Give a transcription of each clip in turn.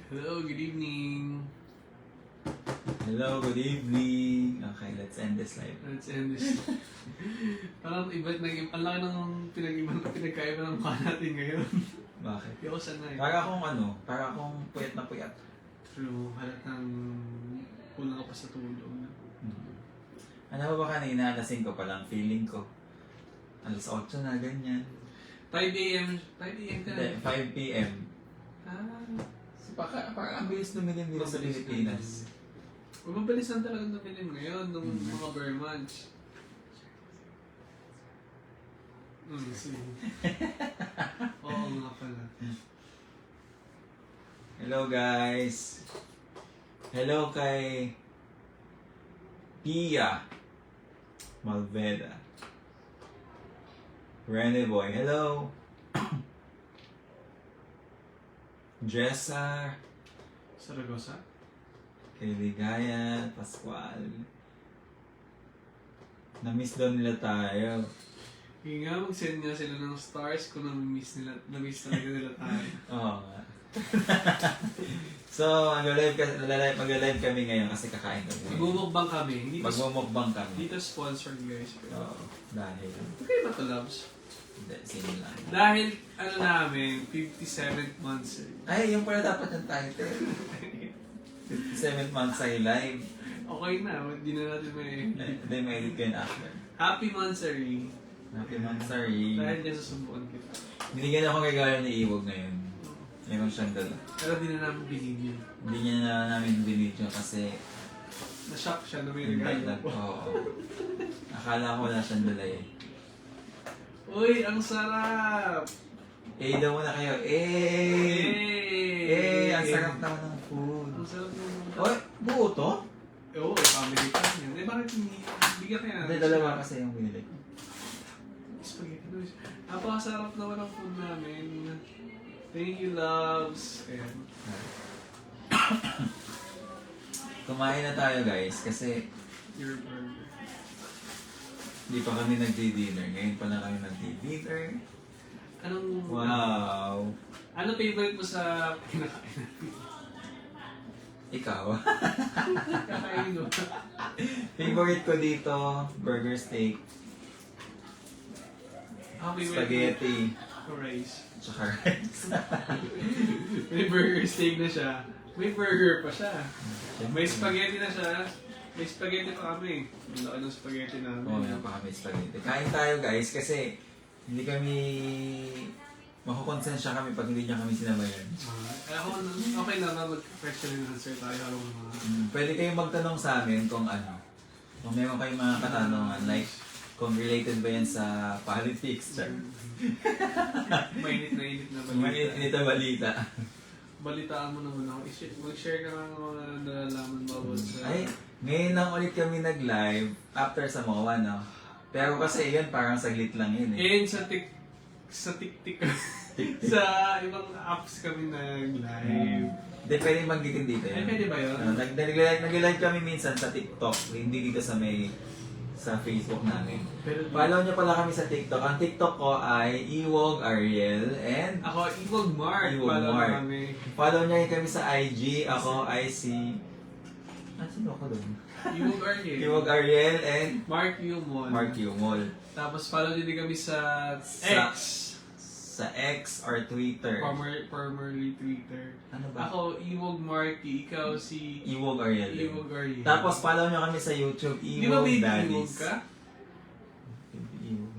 Hello, good evening. Hello, good evening. Okay, let's end this live. Let's end this. Parang ang laki ng pinagkaiba ng mukha natin ngayon. Bakit? Hindi ako sanay. Para akong puyat na puyat. True, halatang kulang ka pa sa tulog. Ano ba kanina, alas 5 pa lang, feeling ko. Alas 8 na, ganyan. 5 a.m. 5 a.m. ka. Hindi, 5 p.m. So, Parang ang bilis lumilim dito sa mabilis Pilipinas. Mabilis lang talaga napilim ngayon nung mga bare months. Sige. Oo nga pala. Hello guys! Hello kay Pia Malveda. Rene Boy, hello! Jessa, Saragosa? kay Ligaya, Pascual. Na-miss daw nila tayo. Yung nga, mag-send nga sila ng stars kung na-miss talaga nila tayo. Oo nga. So, mag-live kami ngayon kasi kakain kami. Magmumukbang kami. Magmumukbang kami. Dito sponsored guys. Oo, dahil. Okay ba ito, loves? Hindi, sino lang. Dahil, namin, 57th months. Ay, yung pala dapat yung title. 57th month sa live. Okay na, hindi na natin may... Hindi, may edit ko yun after. Happy monthsary. Happy month, sorry. Dahil dyan susubukan kita. Binigyan ako kay Garo ni Iwog ngayon. Meron siyang dala. Pero di na namin binigyan. Hindi niya na namin binidyo kasi Na-shock siya na may invite regalo lang. po. Oo. Akala ko wala siyang dala eh. Uy, ang sarap! Daw muna kayo. Ang sarap naman ng food. Ang sarap ng Oy, buo to? Oo, family pa yan. Eh, bakit hindi? Bigyan kaya Hindi, dalawa kasi yung binili. Spaghetti noodles. Napakasarap naman ang food namin. Thank you, loves. Ayan. Kumain na tayo guys kasi Your burger. hindi pa kami nagdi-dinner. Ngayon pa lang kami nagdi-dinner. Anong... Wow! Ano favorite mo sa kinakain natin? Ikaw? Kakain mo. Favorite ko dito, burger steak, spaghetti, Rice. tsaka rice. May burger steak na siya. May burger pa siya. May spaghetti na siya. May spaghetti pa kami. Ang laki ng spaghetti namin. Oo, meron pa kami spaghetti. Kain tayo guys kasi hindi kami makukonsensya kami pag hindi niya kami sinabayan. Ako, okay na mag-question and answer tayo. Pwede kayong magtanong sa amin kung ano. Kung meron kayong mga katanungan, like kung related ba yan sa politics, char. Mainit na balita. Mainit na balita. Balitaan mo naman ako. Mag-share ka ng mga nalalaman mo about sa... Ay, ngayon lang ulit kami nag-live after sa MOA, no? Pero kasi yun, parang saglit lang yun eh. And sa TikTok. Sa ibang apps kami nag-live. Hindi, pwede mag-gitin dito Ay, yun. pwede ba yun? Nag-live kami minsan sa TikTok, hindi dito sa Facebook namin. Pero, Follow nyo pala kami sa TikTok. Ang TikTok ko ay Iwog Ariel and ako, Iwog Mark. Iwog Follow Mark. kami. follow nyo rin kami sa IG. Ako ay si... sino ako doon? Iwog Ariel. Iwog Ariel and Mark Yumon. Mark Yumol. Tapos follow din kami sa Sa- X. Sa X or Twitter. Formerly Twitter. Ano ba? Ako, Iwog Marky. Ikaw si... Iwog Ariel. Iwog Ariel. Tapos follow nyo kami sa YouTube. Di ba Iwog baby Daddies. Iwog ka?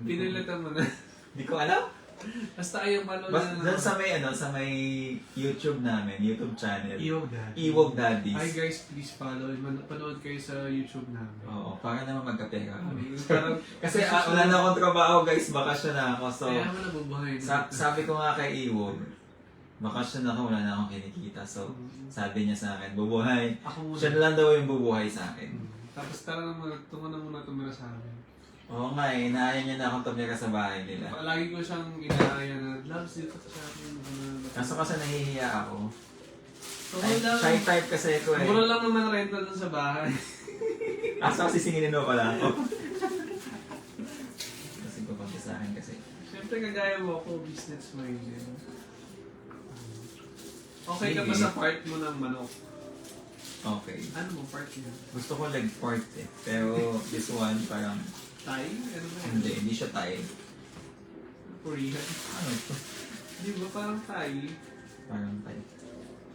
Pinalitan mo na. Hindi ko alam. Basta ayaw follow Basta na. doon sa may YouTube namin, YouTube channel. Iwog Daddy. Iwog Daddies. Hi guys, please follow. Panood kayo sa YouTube namin. Oo, para naman magkapera kami. Parang, Kasi wala na akong trabaho guys, bakasyon na ako. So, kaya mo nabubuhay na. sabi ko nga kay Iwog, bakasyon ako, wala na akong kinikita. So, sabi niya sa akin, bubuhay. Ako muna. Siya na lang daw yung bubuhay sa akin. Tapos tara naman, tungo na muna tumira sa amin. Oo nga eh, inaaya niya na akong tumira sa bahay nila. Lagi ko siyang inaaya na, loves dito sa akin. Kaso kasi nahihiya ako. Okay lang. Shy type kasi ako eh. Mura lang naman rental dun sa bahay. Asa kasi singinin mo pala ako. Kasi pupunta sa akin kasi. Siyempre kagaya mo ako, business minded. Okay ka ba Sige. sa part mo ng manok? Okay. Ano mo part niya? Gusto ko leg part eh. Pero this one parang Thai? Ano ba yan? hindi siya Thai. Korean? Ano ito? Di ba parang Thai? Parang Thai.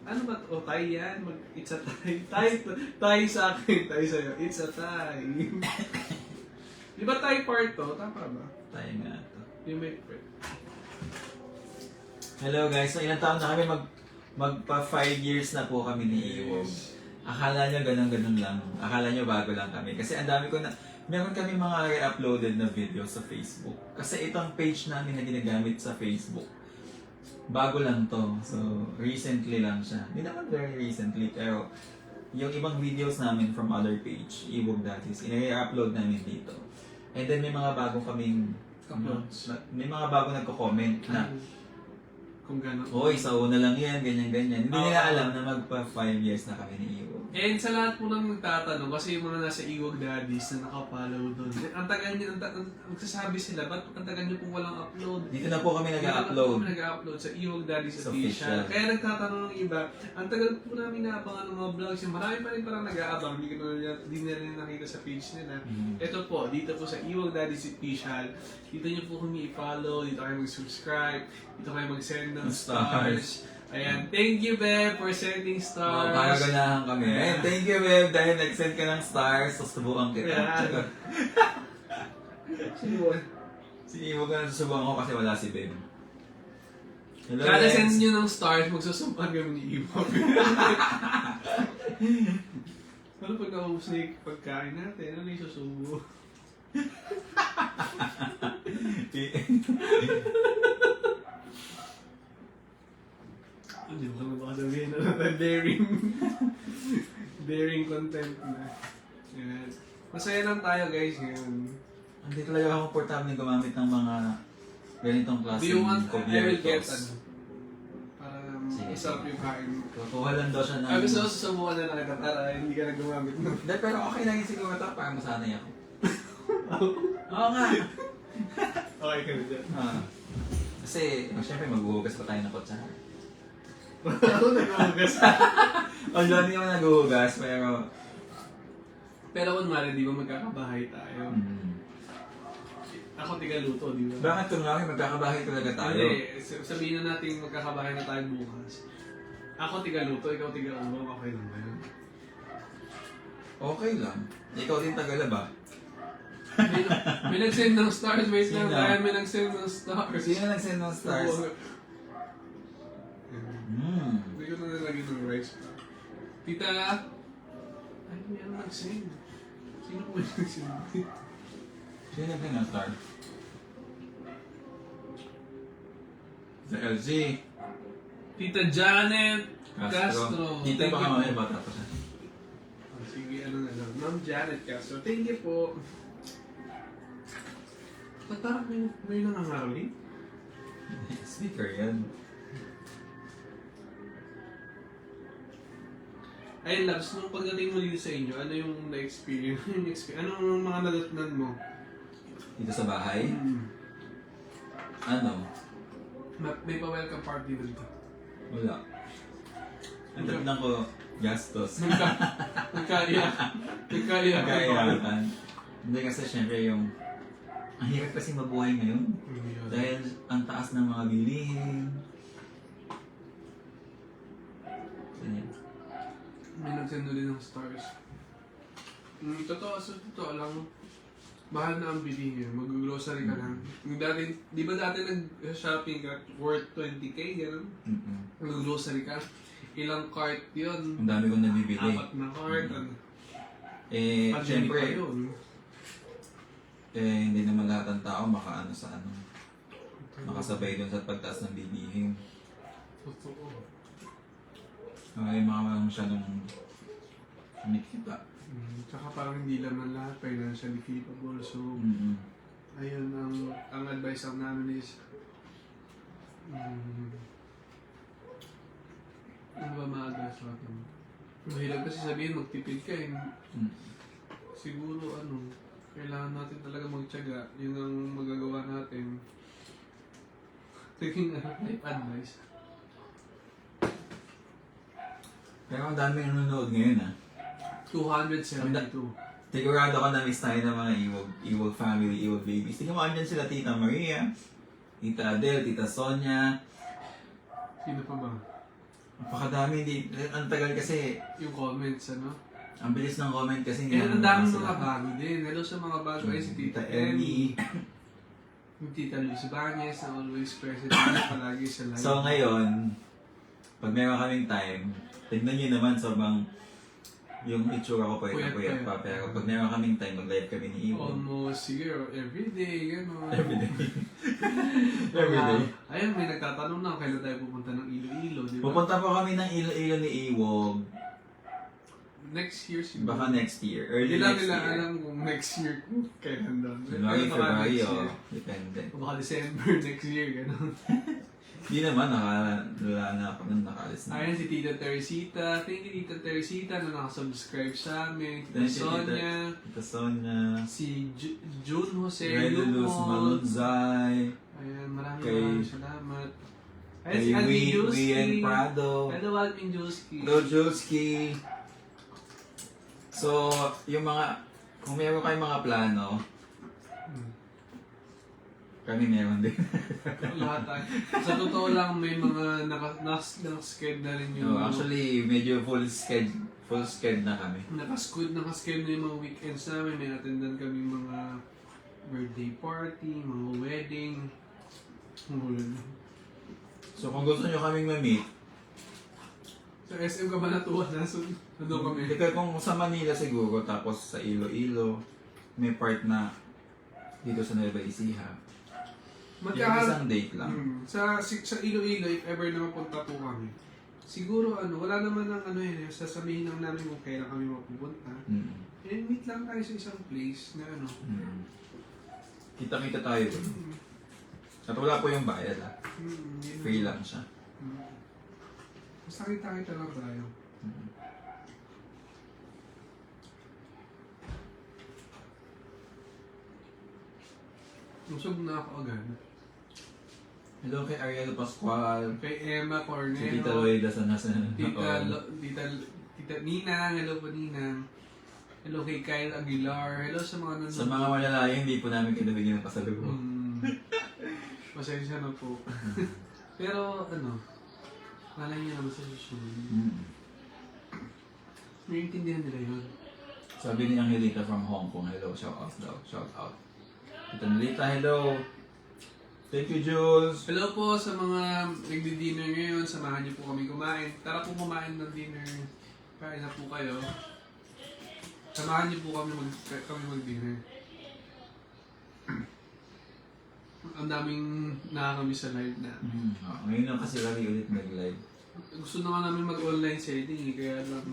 Ano ba to? Oh, Thai yan. It's a Thai. Thai sa akin. Thai sa'yo. It's a Thai. Di ba Thai part to? Tama ba? Thai nga ito. Yung may... Hello guys, so ilang taon na kami magpa 5 years na po kami ni Iwog. Akala nyo ganun-ganun lang. Akala nyo bago lang kami. Kasi ang dami ko na, meron kami mga re-uploaded na video sa Facebook. Kasi itong page namin na ginagamit sa Facebook, bago lang to. So, recently lang siya. Hindi naman very recently, pero yung ibang videos namin from other page, Iwog Datis, i-upload namin dito. And then may mga bago kaming Uploads. may mga bago nagko-comment na Kung gano'n. Hoy, sa una lang yan, ganyan-ganyan. Hindi nila Oo. alam na magpa 5 years na kami ni Iwo. And sa lahat po nang nagtatanong, kasi yung mga nasa Iwag Daddies na nakapollow doon, ang tagal nyo, magsasabi sila, ba't ang tagal nyo pong walang upload? Dito na po kami Dito na po nag-upload. kami nag-upload sa Iwag Daddies Sa Official. official. Kaya nagtatanong ng iba, ang tagal po namin naabangan ng mga vlogs. Yung marami pa rin parang nag-aabang, hindi na rin nakita sa page nila. Ito po, dito po sa Iwag Daddies Official, dito nyo po kami i-follow, dito kayo mag-subscribe, dito kayo mag-send ng stars. Ayan, thank you, Beb, for sending stars. Makaganahan kami. Ayun, thank you, Beb, dahil nag-send ka ng stars, susubukan kita. Yeah. Sino ba? Si Iwo ka susubukan ko kasi wala si Beb. Hello, Kada guys. send nyo ng stars, magsusumpan kami ni Iwag. Ano pag naubos na yung pagkain natin? Ano yung susubo? Hindi mo kami baka sabihin na daring daring content na. Yan. Masaya lang tayo guys ngayon. Hindi talaga ako komportable gumamit ng mga ganitong Do klaseng you want, I will get cubiertos. ano? Para Sige. isarap yung kain. Kukuha lang daw siya ng... Ay, gusto ko susubukan na lang kita para hindi ka na gumamit ng... Hindi, pero okay lang yun siguro ito para masanay ako. Oo nga. Okay ka na dyan. Kasi, syempre maghuhugas pa tayo ng kutsara. Ako nag-ugas. Although hindi naman naghuhugas, pero... Pero kung mali, di ba magkakabahay tayo? Ako tigaluto, di ba? Bakit kunwari magkakabahay talaga tayo? Hindi, sabihin na natin magkakabahay na tayo bukas. Ako tigaluto, ikaw tiga-ulo, okay lang ba yun? Okay lang. Ikaw din tagala ba? May nag-send ng stars, wait lang, Sino? kaya may nag-send ng stars. Sino nag-send ng stars? Hindi ko na nalagyan ng rice pa. Tita, ay, may ano nag-send? Sino po yung nag-send? Sino nag-send ng star? Sa LG. Tita Janet Castro. Dito Thank pa you kami po. bata pa siya. Sige, ano na lang. Ma'am Janet Castro. Thank you po. Ba't parang may nangangaroling? Speaker yan. Ay, Labs, nung pagdating mo dito sa inyo, ano yung na-experience? Anong mga nadatnan mo? Dito sa bahay? Ano? May pa-welcome party dito. Wala. Ang tatlang ko, gastos. Nagkaya. Kaya hindi kasi syempre yung ang hirap kasi mabuhay ngayon. Dahil ang taas ng mga bilihin. Ganyan. May nagsendo din ng stars. Totoo, sa totoo lang, mahal na ang bilihin. Mag-grocery ka lang. Yung dati, di ba dati nag-shopping ka worth 20k, gano'n? Mag-grocery ka. Ilang cart yun? Ang dami kong nabibili. 4 na cart. Eh, Pandemic syempre, pa yun. hindi naman lahat ng tao makaano sa ano. Makasabay dun sa pagtaas ng bilihin. Totoo. Ay, mga masyadong kumikita. Tsaka parang hindi naman lahat financially capable. So, ayun, ang advice ang namin is, ano ba ma-advise natin? Mahirap kasi sabihin, magtipid ka eh. Siguro, kailangan natin talaga magtiyaga. Yun ang magagawa natin. Taking life advice. Pero ang dami nanonood ngayon ah. 272. Sigurado ko na-miss tayo ng mga Ewok family, Ewok babies. Tingnan mo, andyan sila Tita Maria, Tita Adele, Tita Sonia. Sino pa ba? Napakadami, ang tagal kasi, Yung comments, ano? ang bilis ng comment kasi. Eh, ang daming mga bago din. Hello sa mga bago. Ay, si Tita Ellie. yung Tita Luz Bañez na always present palagi sa live. So ngayon, pag meron kaming time, tignan nyo naman sobrang yung itsura ko puyat pa. Pero pag meron kaming time, mag-live kami ni Iwo. Almost, siguro, everyday, gano'n. Everyday. Everyday. Ayun, may nagtatanong na kailan tayo pupunta ng Iloilo, di ba? Pupunta po kami ng Iloilo ni Iwog. Next year siguro. Baka next year. Early Hindi lang next nila year. alam kung next year kung kailan doon. January, Baka February, next year. Depende. O baka December next year, gano'n. Hindi naman, wala na ako nung nakalis na. Ayan si Tita Teresita. Thank you Tita Teresita na nakasubscribe sa amin. Tita Thank you, Sonia. Tita Sonia. Si June Jose Redulus Lumon. Malunzay. Ayan, Kay- maraming salamat. Ayan Kay si Alvin Juski. Wien Prado. Hello Alvin Juski. Hello, Julski. So, yung mga, kung meron kayong mga plano, kami meron din. Lahat tayo. Sa totoo lang, may mga nakasked na rin yung... No, actually, medyo full sked na kami. Nakasked na yung mga weekends namin. May attendan kami mga birthday party, mga wedding. So, kung gusto nyo kaming ma-meet, Sa SM ka ba natuwa na? So, ano kami? Teka, kung sa Manila siguro, tapos sa Iloilo, may part na dito sa Nueva Ecija. Yung isang date lang. Sa Iloilo, if ever na mapunta po kami, siguro wala naman ng sasabihin lang namin kung kailan kami mapupunta. And meet lang tayo sa isang place na Kita-kita tayo doon. At wala po yung bayad ha. Free lang siya. Basta kita-kita lang tayo. Usog na ako agad. Hello kay Ariel Pascual. Kay Emma Si Cornero. Tita Loida sa nasa... Tita Ninang. Hello po Ninang. Hello kay Kyle Aguilar. Hello sa mga nanonood. Sa mga malalayo, hindi po namin kinabigyan ng pasalubong. Pasensya na po. Pero malay niya naman sa susunod. Naiintindihan nila yun. Sabi ni Angelita from Hong Kong, hello, shout out daw, shout out. Tita Angelita, hello. Thank you, Jules. Hello po sa mga nagdi-dinner ngayon. Samahan niyo po kami kumain. Tara po kumain ng dinner. Kain na po kayo. Samahan niyo po kami mag-dinner. Ang daming nakakamiss sa live na. Ngayon lang kasi kami ulit nag-live. Gusto na nga namin mag-online setting kaya lang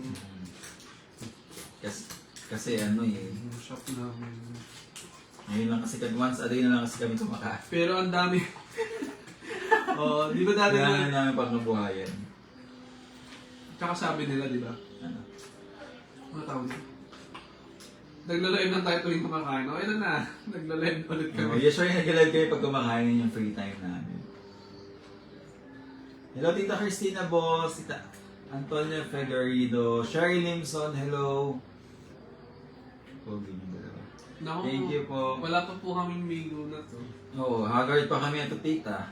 Kasi shop namin. ngayon lang kasi once a day na lang kasi kami kumakain. Pero ang dami. Di ba dati Kailangan namin pagnabuhayan. Tsaka sabi nila, di ba? Ano? Ano tawag nila? Nagla-live lang tayo tuwing kumakain. Okay na. Nagla-live ulit kami. Usually nag-live kayo pag kumakain yung free time namin. Hello Tita Christina Boss, Tita Antonia Federido, Sherry Limson, hello. Naku, Thank you po. wala pa po kaming migo na to. Oo, haggard pa kami ito tita.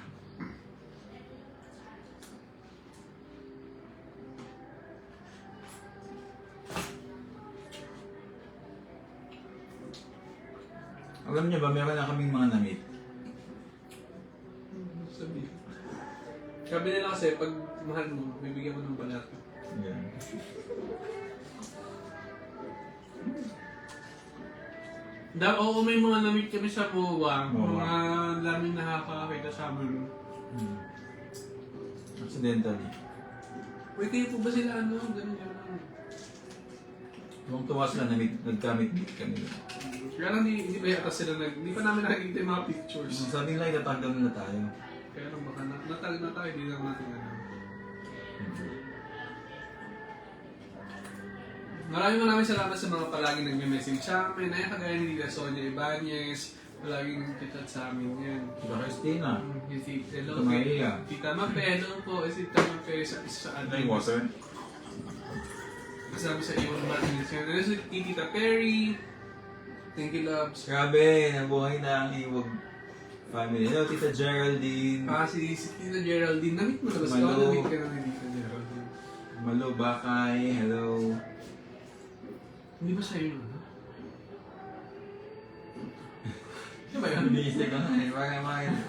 Alam niyo ba, meron na kaming mga na-meet. Sabi nila kasi, pag mahal mo, bibigyan mo ng balat. Yan. Oo, may mga na-meet kami sa MOA. MOA. Mga daming nakakakita sa amin. Accidentally. Wait, kayo po ba sila Ganun yun. Nung tuwa sila, nagkamit-meet kami. Kaya lang hindi ba yata sila hindi pa namin nakikita yung mga pictures. Sabi nila, itatag daw nila tayo. Kaya lang baka natag na tayo, hindi lang natin alam. Maraming salamat sa mga palagi nagme-message sa amin. Ay, kagaya ni Tita Sonia Ibanez. Palaging nagchat sa amin yan. Tita Christina. Hello, Tita Maria. Tita Mape, hello po. Si Tita Mape sa ano. Water? Kasama sa Iwag Family. Ano si Tita Perry. Thank you, loves. Grabe, nabuhay na ang Iwag family. Hello, Tita Geraldine. Si Tita Geraldine. Namit mo na ba? Malo. Namit ka na ni Tita Geraldine. Malo Bakay, hello. Hindi ba sa'yo yun? Ano ba yun? Iniisip ko na eh.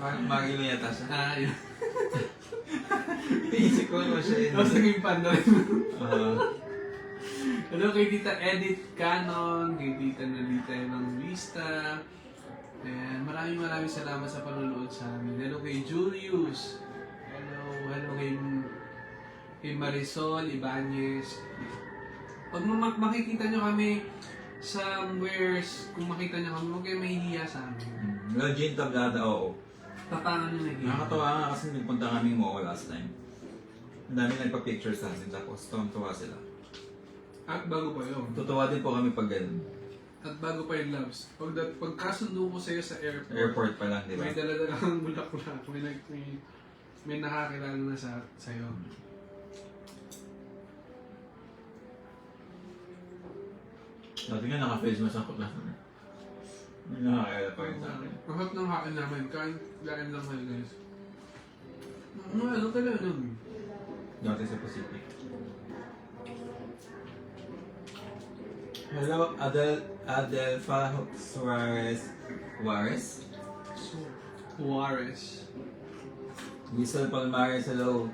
Parang Marilo yata siya. Yun. Iniisip ko naman siya eh. Tapos naging fan na rin. Uh, Hello kay Tita Edith Canon, kay Tita Nalita Evangelista. And maraming salamat sa panonood sa amin. Hello kay Julius. Hello kay Marisol Ibanez. Pag makikita nyo kami somewhere, kung makita nyo kami, huwag kayo mahihiya sa amin. Hello, Jean Tablada, oo. Tatangan nyo na yun. Nakakatawa nga kasi nagpunta kami mo last time. Ang dami nagpa-picture sa amin, tapos tuwa sila. At bago pa yun. Tutuwa din po kami pag ganun. At bago pa yun, loves. Pagkasundo ko sa'yo sa airport. Airport pa lang, di ba? May dala-dala kang bulak-bulak. May nakakilala na sa'yo. Dati nga naka-face mask ako lang. May nakakilala pa rin sa akin. Ang harap ng hakin namin. Kain lang kayo, guys. Ano talaga nun? Dati sa Pacific. Hello, Adelfa Suarez. Juarez. Giselle Palmares, hello.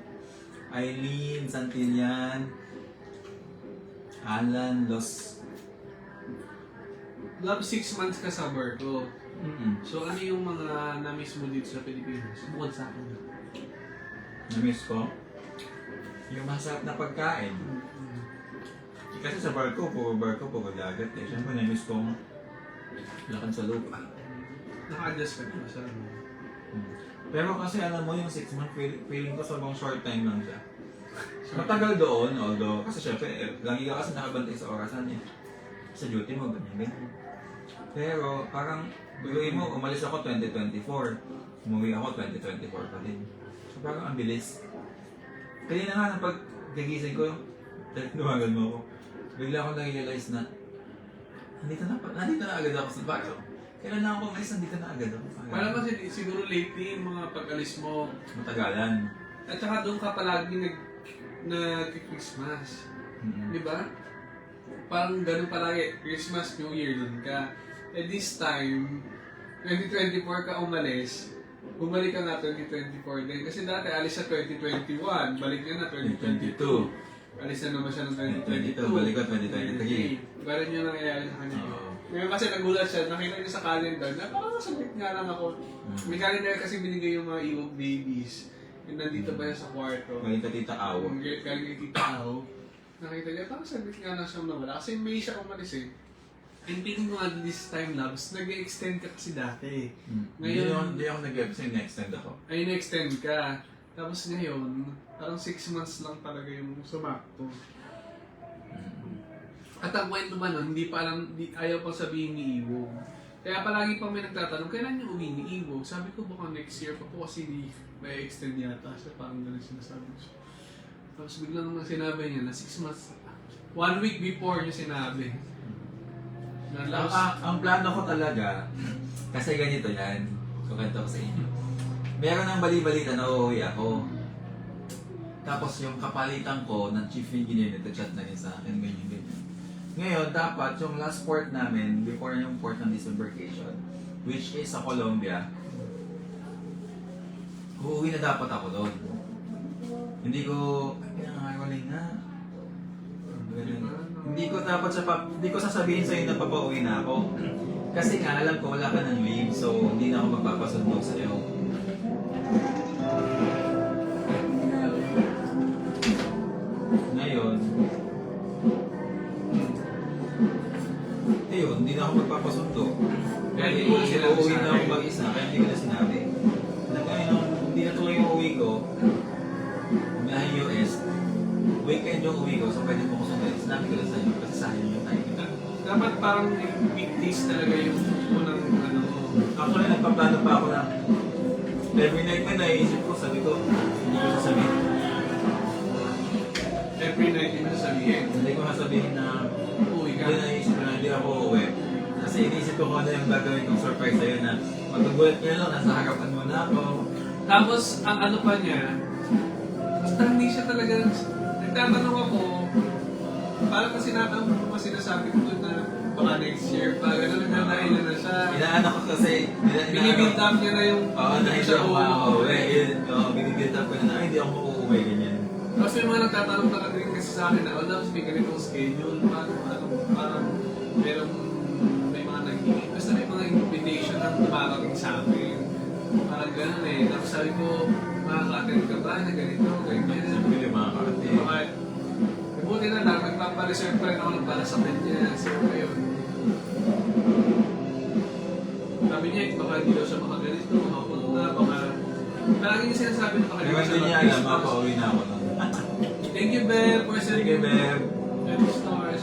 Eileen Santillan. Alan Los. Love 6 months ka sa Barco. So ano yung mga na-miss mo dito sa Pilipinas? Bukod sa akin. Na-miss ko? Yung masarap na pagkain. Kasi sa barko, puro dagat eh. Siyempre na-miss kong lakad sa lupa. Naka-adjust ka na sa ano. Pero kasi alam mo yung 6 months, feeling ko sobrang short time lang siya. Matagal doon, although, kasi syempre, lagi ka kasi nakabantay sa orasan eh. Sa duty mo, ganyan. Pero parang, biluin mo, umalis ako 2024. Umuwi ako 2024 pa din. So parang ang bilis. Kaya na nga, nang pag-gagising ko, tumagal mo ako. Bigla akong na-realize na, nandito na agad ako sa bago. Kailan na ako umalis, nandito na agad ako. Parang kasi siguro lately yung mga pag-alis mo. Matagalan. At saka doon ka palagi nag-Christmas. Di ba? Parang ganun palagi. Christmas, New Year doon ka. And this time, 2024 ka umalis. Bumalik ka na 2024 din. Kasi dati alis sa 2021. Balik niya na 2022. Alis na naman siya ng 2022. Balik ko 2023. Parang yun nangyayari sa kanya. Oo. Ngayon kasi nagulat siya, nakita niya sa calendar na parang sabit nga lang ako. May calendar kasi binigay yung mga Ewok babies. Yung nandito ba yan sa kwarto. Galing ka Tita Aw. Galing kay Tita Aw. Nakita niya, parang sabit nga lang siyang nawala. Kasi may siya umalis eh. And thinking ko nga this time, Labs, nag-extend ka kasi dati. Ngayon, hindi ako nag-episode, na-extend ako. Ay, na-extend ka. Tapos ngayon, parang 6 months lang talaga yung sumakto. At ang kwento ba nun, hindi pa alam, ayaw pa sabihin ni Iwo. Kaya palagi pa may nagtatanong, kailan yung uwi ni Iwo? Sabi ko baka next year pa po kasi may extend yata. So parang ganun sinasabi ko. Tapos biglang nang sinabi niya na 6 months, 1 week before niya sinabi. Ang plano ko talaga, kasi ganito yan, kukanta ko sa inyo. Meron ng bali-balita na uuwi ako. Tapos yung kapalitan ko ng chief engineer, nagchat na rin sa akin, ganyan. Ngayon, dapat yung last port namin, before yung port ng disembarkation, which is sa Colombia, uuwi na dapat ako doon. Hindi ko, pinangaroling na. Hindi ko sasabihin sa'yo na papauwi na ako. Kasi nga, alam ko wala ka ng leave, so hindi na ako magpapasundo sa'yo. Ngayon, hindi na ako magpapasundo. Kaya hindi mo na sinabi uuwi sa na akin. ako mag-isa, kaya hindi ko na sinabi. Ngayon, hindi na tuloy yung uwi ko. Biyahe US. Weekend yung uwi ko, so pwede mo ko sundin. Sinabi ko lang sa'yo, kasi sayang yung time. Dapat parang weekdays talaga yung unang ano. Actually, nagpaplano pa ako na every night may naiisip ko, sabi ko, hindi ko sasabihin. Every night yung sasabihin. Hindi ko sasabihin na Uwi ka. hindi naisip ko na hindi ako uuwi. Kasi inisip ko kung ano yung gagawin kong surprise sa'yo na magugulat ka lang, nasa harapan mo na ako. Tapos, ang ano pa niya, basta hindi siya talaga, nagtatanong ako, parang kasi sinasabi ko doon na baka next year pa, gano'n na nailan na siya. Inaanak ko kasi, Binibuild up niya na yung Oo, na hindi ako makakauwi. Binibuild up ko na hindi ako makauwi, ganyan. Tapos may mga nagtatanong talaga rin kasi sa akin na, oh, Labs, may ganitong schedule, parang may mga naging, basta may mga invitation na dumarating sa akin. Parang gano'n eh. Tapos sabi ko, makaka-attend ka ba na ganito, ganyan. Siyempre yung mga karte. Buti na lang, nagpapareserve pa rin ako ng para sa kanya. So, ayun. Sabi niya, baka hindi daw siya makaganito, makapunta, baka... Palagi niya sinasabi na baka Kaya hindi niya alam, mapauwi na ako nun. Thank you, Beb, for Sige, sending Beb. 20 stars.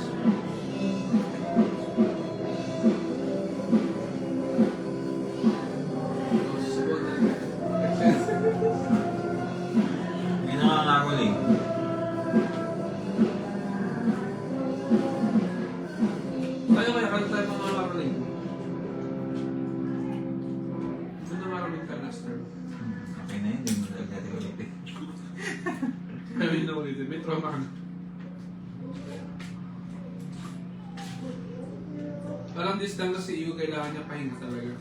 Hindi nangangaroling. Kaya, kaya tayo mga maraling. Saan na maraling ka, Lester? Okay na yun, hindi mo na natin ulitin. Kaya na ulit, may trauma ka na. Parang this time kasi iyo, kailangan niya pahinga talaga.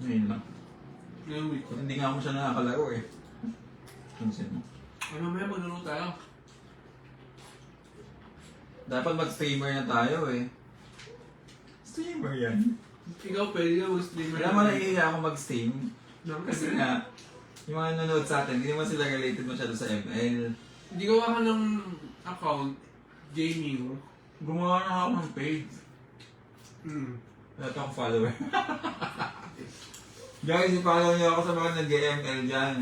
Ngayon lang. Ngayong week ko. Hindi nga ako siya nakakalaro eh. Tunsin mo. Ay, mamaya maglaro tayo. Dapat mag-streamer na tayo eh. Streamer yan. Ikaw pwede ka mag-streamer. Kaya mo naiiya ako mag-stream. Kasi Kasi nga, yung mga nanonood sa atin, hindi naman sila related masyado sa ML. hindi gawa ka ng account, gaming. Gumawa na ako ng page. Wala akong follower. Guys, i-follow niyo ako sa mga nag-ML dyan.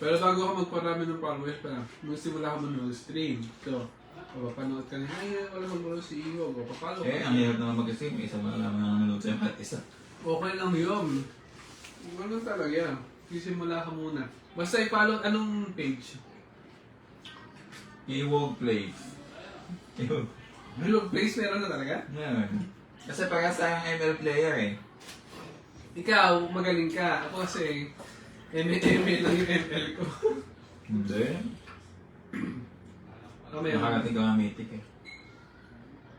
Pero bago ka magparami ng followers pa lang, magsimula ka muna stream. So, papanood ka na, ay, wala mag-follow si Iyo. Papalo Eh, ang hirap naman mag-stream. Isa mo lang ang nanonood sa'yo at isa. Okay lang yun. Ganun talaga. Sisimula ka muna. Basta i-follow, anong page? Iwog Play. Iwog. Hello, place meron na talaga? Yan. Kasi parehas tayong ML player eh. Ikaw, magaling ka. Ako kasi, ML lang yung ML ko. Hindi. Kami, Nakarating ka nga mythic eh.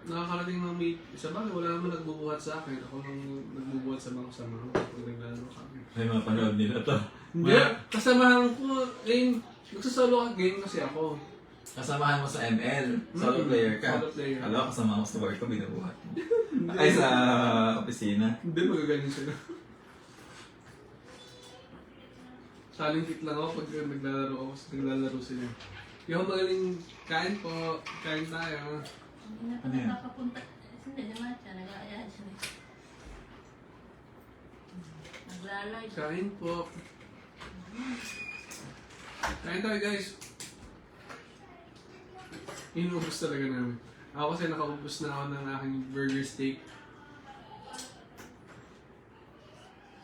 nakakarating ng may isa bagay, wala naman nagbubuhat sa akin. Ako lang nagbubuhat sa mga kasama ko kapag naglalaro kami. Ay, mapanood nila to. Hindi, kasamahan ko, nagsasolo game kasi ako. Kasamahan mo sa ML. Solo player ka. Solo player. Alam ko, kasama ko sa work ko, binubuhat. Ay, sa opisina. Hindi, magagaling sila. Saling kit lang ako pag naglalaro sila. Hindi ako magaling, kain po, kain tayo. Ano yan? Nakapunta. Hindi naman siya. Nag-aayaan siya. Naglalay. Kain po. Kain tayo guys. Inubos talaga namin. Ako kasi nakaubos na ako ng aking burger steak.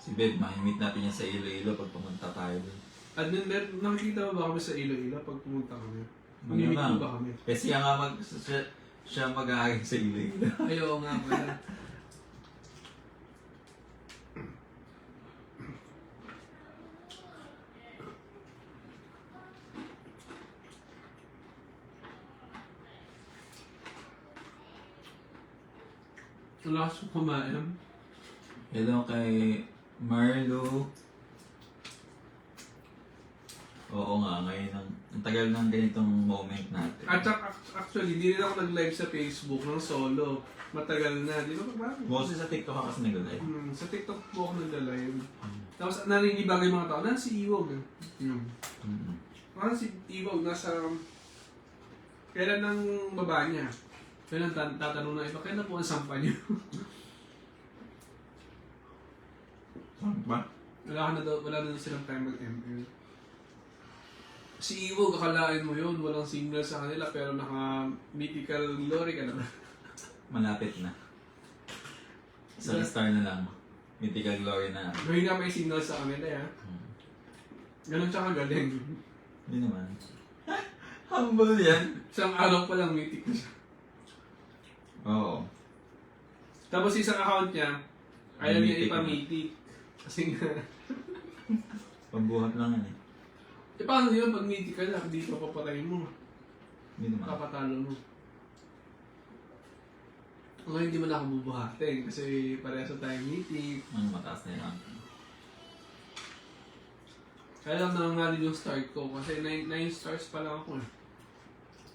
Si Beb, makimit natin yan sa Iloilo pag pumunta tayo doon. Admin, nakikita mo ba kami sa Iloilo pag pumunta kami? Ano Mamimit lang. mo ba kami? Kasi nga siya mag-aagay sa Iloilo. Ayaw nga pala. Wala ka kumain. Hello kay Marlo. Oo nga, ngayon ang tagal ng ganitong moment natin. At actually, hindi rin ako nag-live sa Facebook ng solo. Matagal na. Di ba bakit? Mostly sa TikTok ako kasi nag-live. Sa TikTok po ako nag-live. Tapos naninibag yung mga tao. Nasa si Iwog. Parang si Iwog nasa... Kailan ng baba niya? Kailan tatanong na iba, kailan po ang sampa niyo? Saan ba? wala na daw silang time mag-ML. Si Iwog, akalain mo yun, walang signal sa kanila pero naka-mythical glory ka naman. Malapit na. Isang star na lang. Mythical glory na. Gawin nga may signal sa kanila ya. Ganun siya kagaling. Hindi naman. Humble yan. Isang araw pa lang mythic na siya. Oo. Tapos isang account niya, ayaw niya Mythic ipa-mythic. Kasi nga, Pambuhat lang yan eh. paano yun pag mythic ka na, hindi pa papatay mo. Hindi naman. Kapatalo mo. Ngayon hindi mo na ako bubuhatin kasi parehas na tayong mythic. Ang mataas na yan. Kaya lang nangangalin yung start ko kasi 9 stars pa lang ako eh.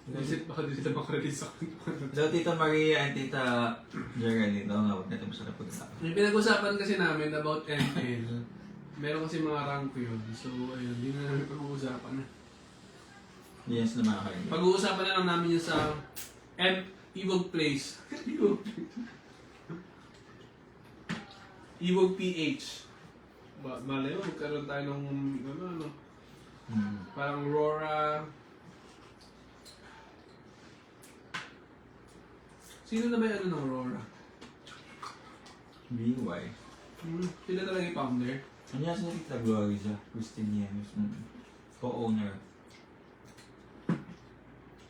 Isip baka di sila makarelease ako. So, Tita Maria and Tita Geraldine, nga, huwag natin masarap pag-usapan. May pinag-usapan kasi namin about ML. Meron kasi mga rank yun. So, ayun, hindi na namin pag-uusapan na. Yes na mga kaibigan. Pag-uusapan na lang namin yun sa Evog Place. Evog PH. Malay mo, magkaroon tayo ng ano, parang Rora. Sino na ba yung ano ng Rora? BY. Sila talaga yung founder. Ano yan sa Tita Gloria? Christine Yemes. Co-owner.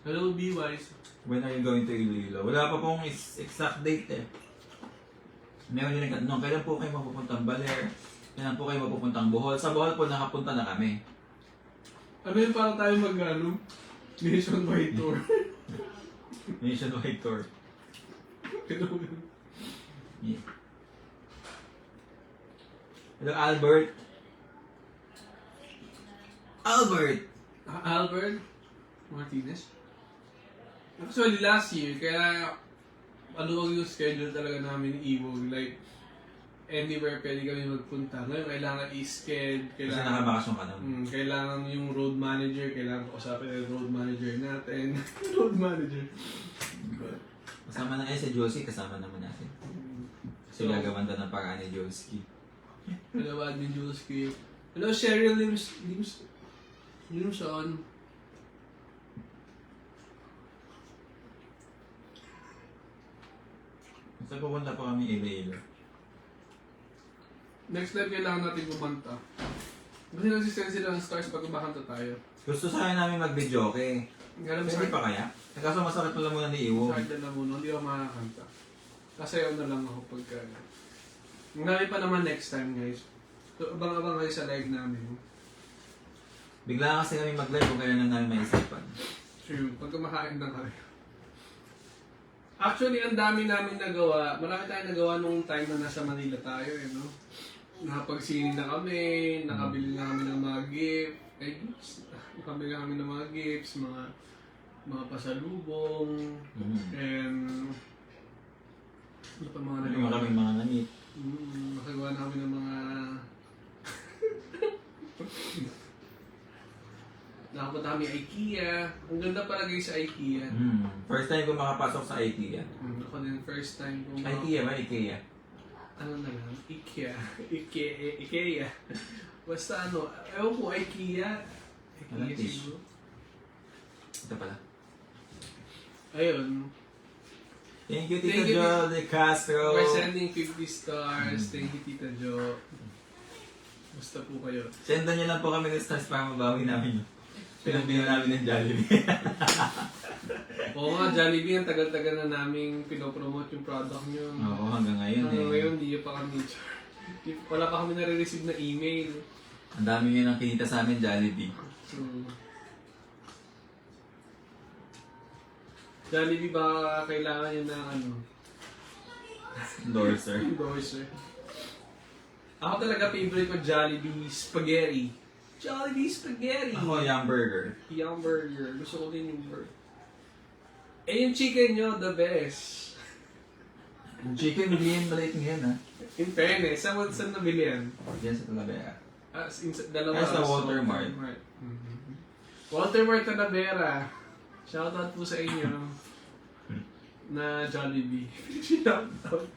Hello, B-Wise. When are you going to Iloilo? Wala pa pong exact date eh. Meron din nagtatanong, kailan po kayo mapupuntang Baler? Kailan po kayo mapupuntang Bohol? Sa Bohol po nakapunta na kami. Ano yun, parang tayo mag-ano? Nationwide tour. Nationwide tour. Yeah. Hello, Albert. Albert! Albert Martinez? Actually, last year, kaya ano yung schedule talaga namin ni Evo. Like, anywhere pwede kami magpunta. Ngayon, kailangan i-schedule. Kasi Kailangan, nakabakasyon ka naman. kailangan yung road manager. Kailangan kausapin yung road manager natin. Road manager. Kasama na si Josie, kasama naman natin. Kasi gagawan daw ng paraan ni Josie. Hello, Admin Julski. Hello, Cheryl Limson. Saan pupunta pa kami Iloilo? Next time, kailangan natin kumanta. Kasi nagsisend sila ng stars pag kumakanta tayo. Gusto sana namin mag-video, okay? Ngayon, Pwede pa kaya? Kaso masakit pala muna ni Iwo. Sakit na muna, hindi ako makakanta. Kasayaw na lang ako pagka... Ngayon pa naman next time, guys. So, abang-abang kayo sa live namin. Bigla kasi kami mag-live kung kailan lang namin maisipan. True, pag kumakain na kayo. Actually, ang dami namin nagawa. Marami tayong nagawa nung time na nasa Manila tayo, eh, no? Nakapag-sini na kami, nakabili na kami ng mga gifts. Nakabili na kami ng mga gifts, mga pasalubong, and ano pa mga Yung nagawa? maraming mga nangit. Nakagawa na kami ng mga... Nakapunta kami IKEA. Ang ganda pala guys sa IKEA. First time ko makapasok sa IKEA. Ako din first time kong... IKEA ba? IKEA? Ano na lang? IKEA. IKEA. Basta ano, ewan ko, IKEA. Walang IKEA fish. siguro. Ito pala. Ayun. Thank you, Thank Tita you, Jo de Castro. For sending 50 stars. Thank you, Tita Jo. Basta po kayo. Sendan niyo lang po kami ng stars para mabawi namin yun. Pinagbihan namin ng Jollibee. Oo nga, Jollibee, ang tagal-tagal na namin pinopromote yung product nyo. Oo, hanggang ngayon Hanggang eh. ngayon, hindi pa kami... Wala pa kami nare-receive na email. Ang dami nyo nang kinita sa amin, Jollibee. So, Jollibee ba kailangan yun ng ano? Endorser. Endorser. Ako talaga favorite ko Jollibee Spaghetti. Jollibee Spaghetti! Ako, yung burger. Yung burger. Gusto ko din yung burger. Eh yung chicken nyo, the best. Yung chicken, bilihin maliit ngayon ha. In fairness, saan nabili yan? Diyan sa Talavera. Dalawa. Sa Watermart. Watermart Talavera. Shoutout po sa inyo. Na Jollibee. Shoutout.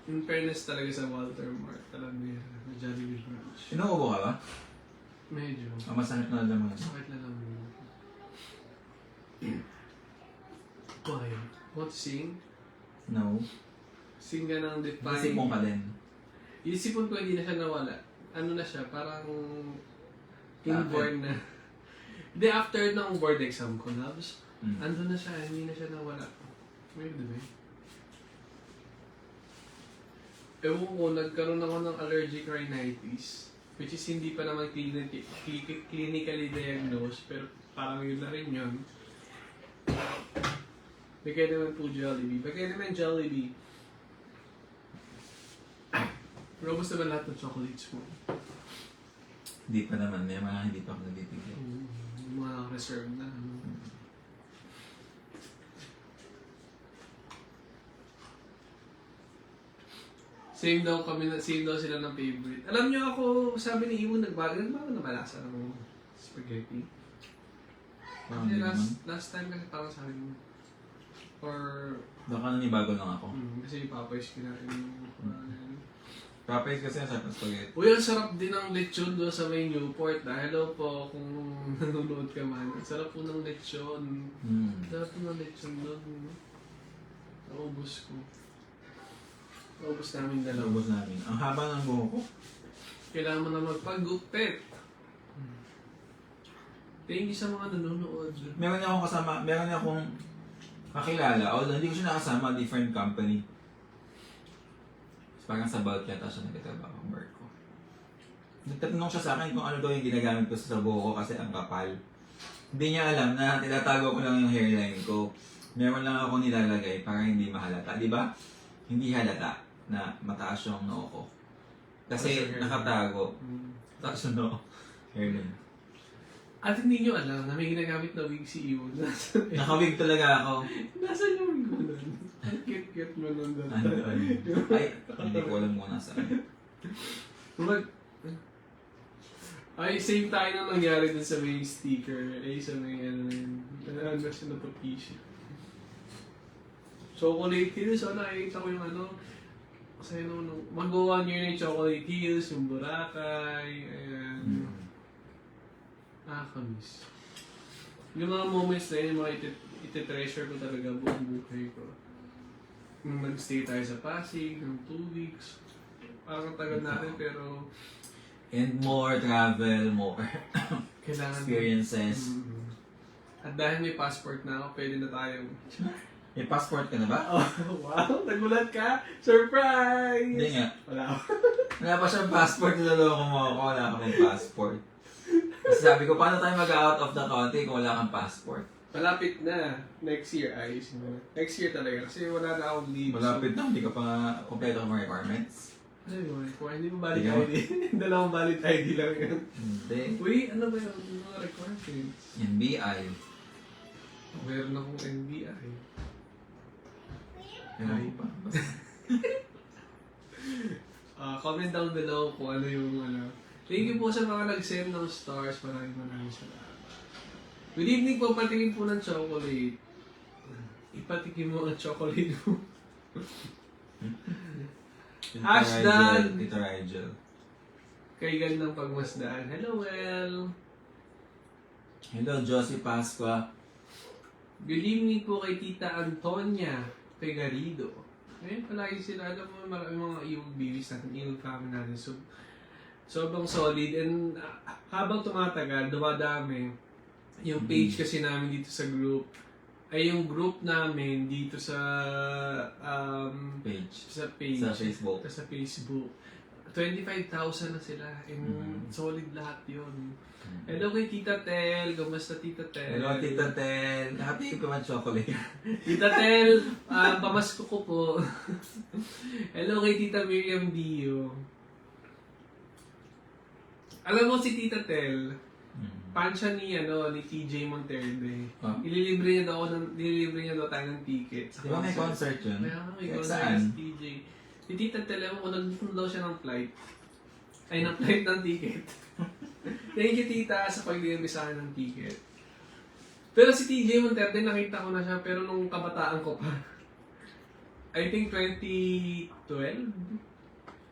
In fairness talaga sa Watermart Talavera. Na Jollibee branch. Inuubo ka ba? Medyo. Masakit na naman. Sakit na lang yun. Why? Want to sing? No. Sing ka ng Define. Isip mo ka din. Isipon ko hindi na siya nawala. Ano na siya, parang Inborn na. Hindi, after ng board exam ko, tapos, Mm. andun na siya, hindi na siya nawala. Weird, diba? Ewan ko, nagkaroon ako ng allergic rhinitis, which is hindi pa naman clinically diagnosed, pero parang yun na rin yun. Bigay naman po Jollibee. Bigay naman Jollibee. Pero gusto ba lahat ng chocolates mo? Hindi pa naman, may mga hindi pa ako nabibigyan. Mga reserve na. Ano? Same daw sila ng favorite. Alam niyo ako, sabi ni Iwo, nagbago na malasa ng spaghetti. Parang Kasi hindi naman. last time kasi parang sabi mo. Or, Baka nanibago lang ako. kasi yung Popeyes kinain yung Popeyes kasi ang sarap ng spaghetti. Uy, ang sarap din ng lechon doon sa may Newport. Hello po, kung nanonood ka man. Ang sarap po ng lechon. Ang sarap po ng lechon doon. Naubos ko. Naubos namin dalawa. Naubos namin. Ang haba ng buhok ko. Kailangan mo na magpagupit. Thank you sa mga nanonood. Meron niya akong kasama, meron niya akong kakilala. Although hindi ko siya nakasama, different company. Parang sa bulk yata siya nagtatrabaho ang work ko. Nagtatanong siya sa akin kung ano daw yung ginagamit ko sa buhok ko kasi ang kapal. Hindi niya alam na tinatago ko lang yung hairline ko. Meron lang ako nilalagay para hindi mahalata. Di ba? Hindi halata na mataas yung noo ko. Kasi nakatago. Mataas yung noo. Hairline. At hindi nyo alam na may ginagamit na wig si Iwo. Nakawig talaga ako. Nasaan yung wig mo nun? Ang cute-cute mo nun doon. Ano doon? Ay, hindi ko alam kung nasaan. Ay, same tayo na nangyari dun sa may sticker. Ay, sa may ano yun. Ano siya na papisya. Chocolate Hills. So, nakikita ko yung ano. Kasi nung mag-1 year na yung Chocolate Hills, yung Boracay. Ayan. Nakakamiss. Yung mga moments na yun, yung mga iti-treasure ko talaga buong buhay ko. Nung nag-stay tayo sa Pasig, ng 2 weeks. Parang tagal natin pero And more travel, more kailangan experiences. At dahil may passport na ako, pwede na tayong... May passport ka na ba? Oh, wow! Nagulat ka! Surprise! Hindi nga. Wala ako. Wala pa siyang passport, niloloko mo ako, wala ka pang passport. Kasi sabi ko, paano tayo mag-out of the country kung wala kang passport? Malapit na. Next year, ayos na. Next year talaga. Kasi wala na akong leave. Malapit na, hindi ka pa kompleto ng mga requirements. Ano yun? Kung hindi mo valid Tingnan mo. ID. Dalawang valid ID lang yun. Hindi. Uy, ano ba yun? Yung mga requirements. NBI. Meron akong NBI. Ewan ko pa. Comment down below kung ano yung ano. Thank you po sa mga nag-send ng stars. Maraming salamat. Good evening po. Patikin po ng chocolate. Ipatikin mo ang chocolate mo. Hashtag! Tito Rigel. Kay gandang pagmasdaan. Hello, well. Hello, Josie Pasqua. Good evening po kay Tita Antonia Pegarido. Ayun, palagi sila. Alam mo, maraming mga iwag babies natin, iwag family natin. So, sobrang solid. And habang tumatagal, dumadami. Yung page kasi namin dito sa group, ay yung group namin dito sa Page. sa page. Sa Facebook. Sa Facebook. 25,000 na sila. And solid lahat yun. Hello kay Tita Tel. Kamusta Tita Tel? Hello, Tita Tel. Happy ka man chocolate. Tita Tel, pamasko ko po. Hello kay Tita Miriam Dio. Alam mo si Tita Tel, fan siya ni TJ Monterde. Oh. Ililibre niya daw tayo ng ticket. Sa Di ba may concert yun? May Kahit concert saan? si TJ. Si Tita Tel, ewan ko, nag-book daw siya ng flight. Ay, ng flight ng ticket. Thank you, Tita, sa pag-deliver sa akin ng ticket. Pero si TJ Monterde, nakita ko na siya, pero nung kabataan ko pa. I think 2012?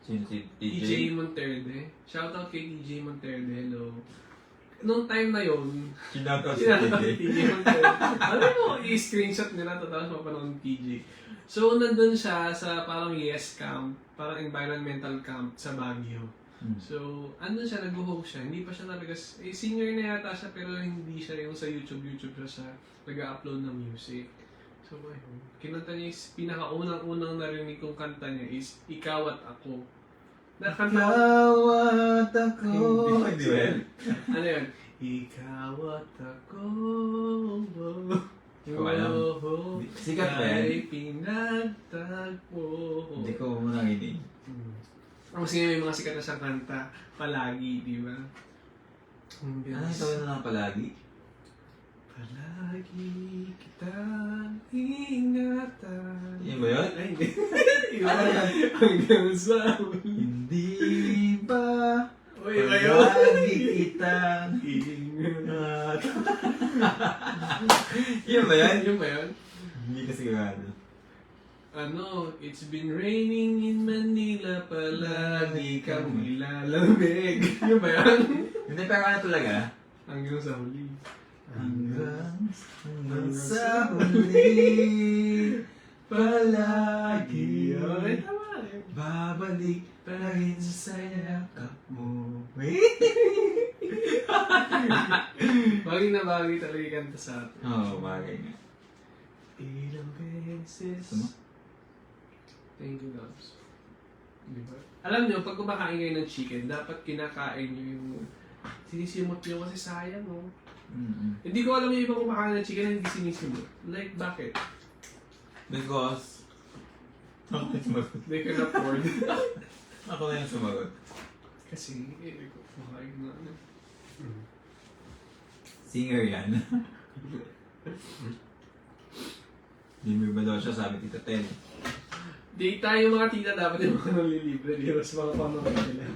Si TJ Monterde. Shoutout kay TJ Monterde, hello. Nung time na yun, Sinataw si sinatawag TJ. ni TJ Monterde. Alam mo, i-screenshot nila to tapos mapanood ng TJ. So, nandun siya sa parang YES camp, parang environmental camp sa Baguio. So, ano siya, nag-host siya. Hindi pa siya talaga, singer na yata siya pero hindi siya yung sa YouTube siya nag-upload ng music. So, ayun. Kinanta niya is, pinakaunang-unang narinig kong kanta niya is Ikaw at Ako. Nakanta Ikaw at ako. Hindi. Di ba yan? Ano yun? Ikaw at ako. Ikaw alam. Sikat ba yan? Ay pinagtagpo. Hindi ko muna nakinig. Kasi may mga sikat na siyang kanta. Palagi, di ba? Ano yung tawag na lang palagi? Palagi kitang ingatan. Yan ba yun? Ay, hindi. Iba Ano yan? hanggang sa huli. Hindi ba Uy, iba yun. palagi kitang Ingat. Yan ba yan? Yun ba yun? Hindi kasi gano'n. Ano, it's been raining in Manila, palagi kang nilalamig. Yun ba yan? Hindi, pero ano talaga? Hanggang sa huli. Hanggang sa huli, palagi Ay, tama eh. babalik pa rin sa yakap mo. Bagay na bagay talaga yung kanta sa atin. Oo, bagay nga. Ilang beses. Tama? Thank you, loves. Di ba? Alam nyo, pag kumakain kayo ng chicken, dapat kinakain nyo yung sinisimot nyo kasi sayang, no? Hindi ko alam yung ibang kumakain ng chicken na hindi sinisimot. Like, bakit? Because... Ako na yung sumagot. They can afford. Ako na yung sumagot. Kasi, kumakain na ano. Singer yan. Limir ba daw siya, sabi Tita Ten. Tita, yung mga tita dapat yung mga nalilibre. Di ba? Sa mga pamamahay nila.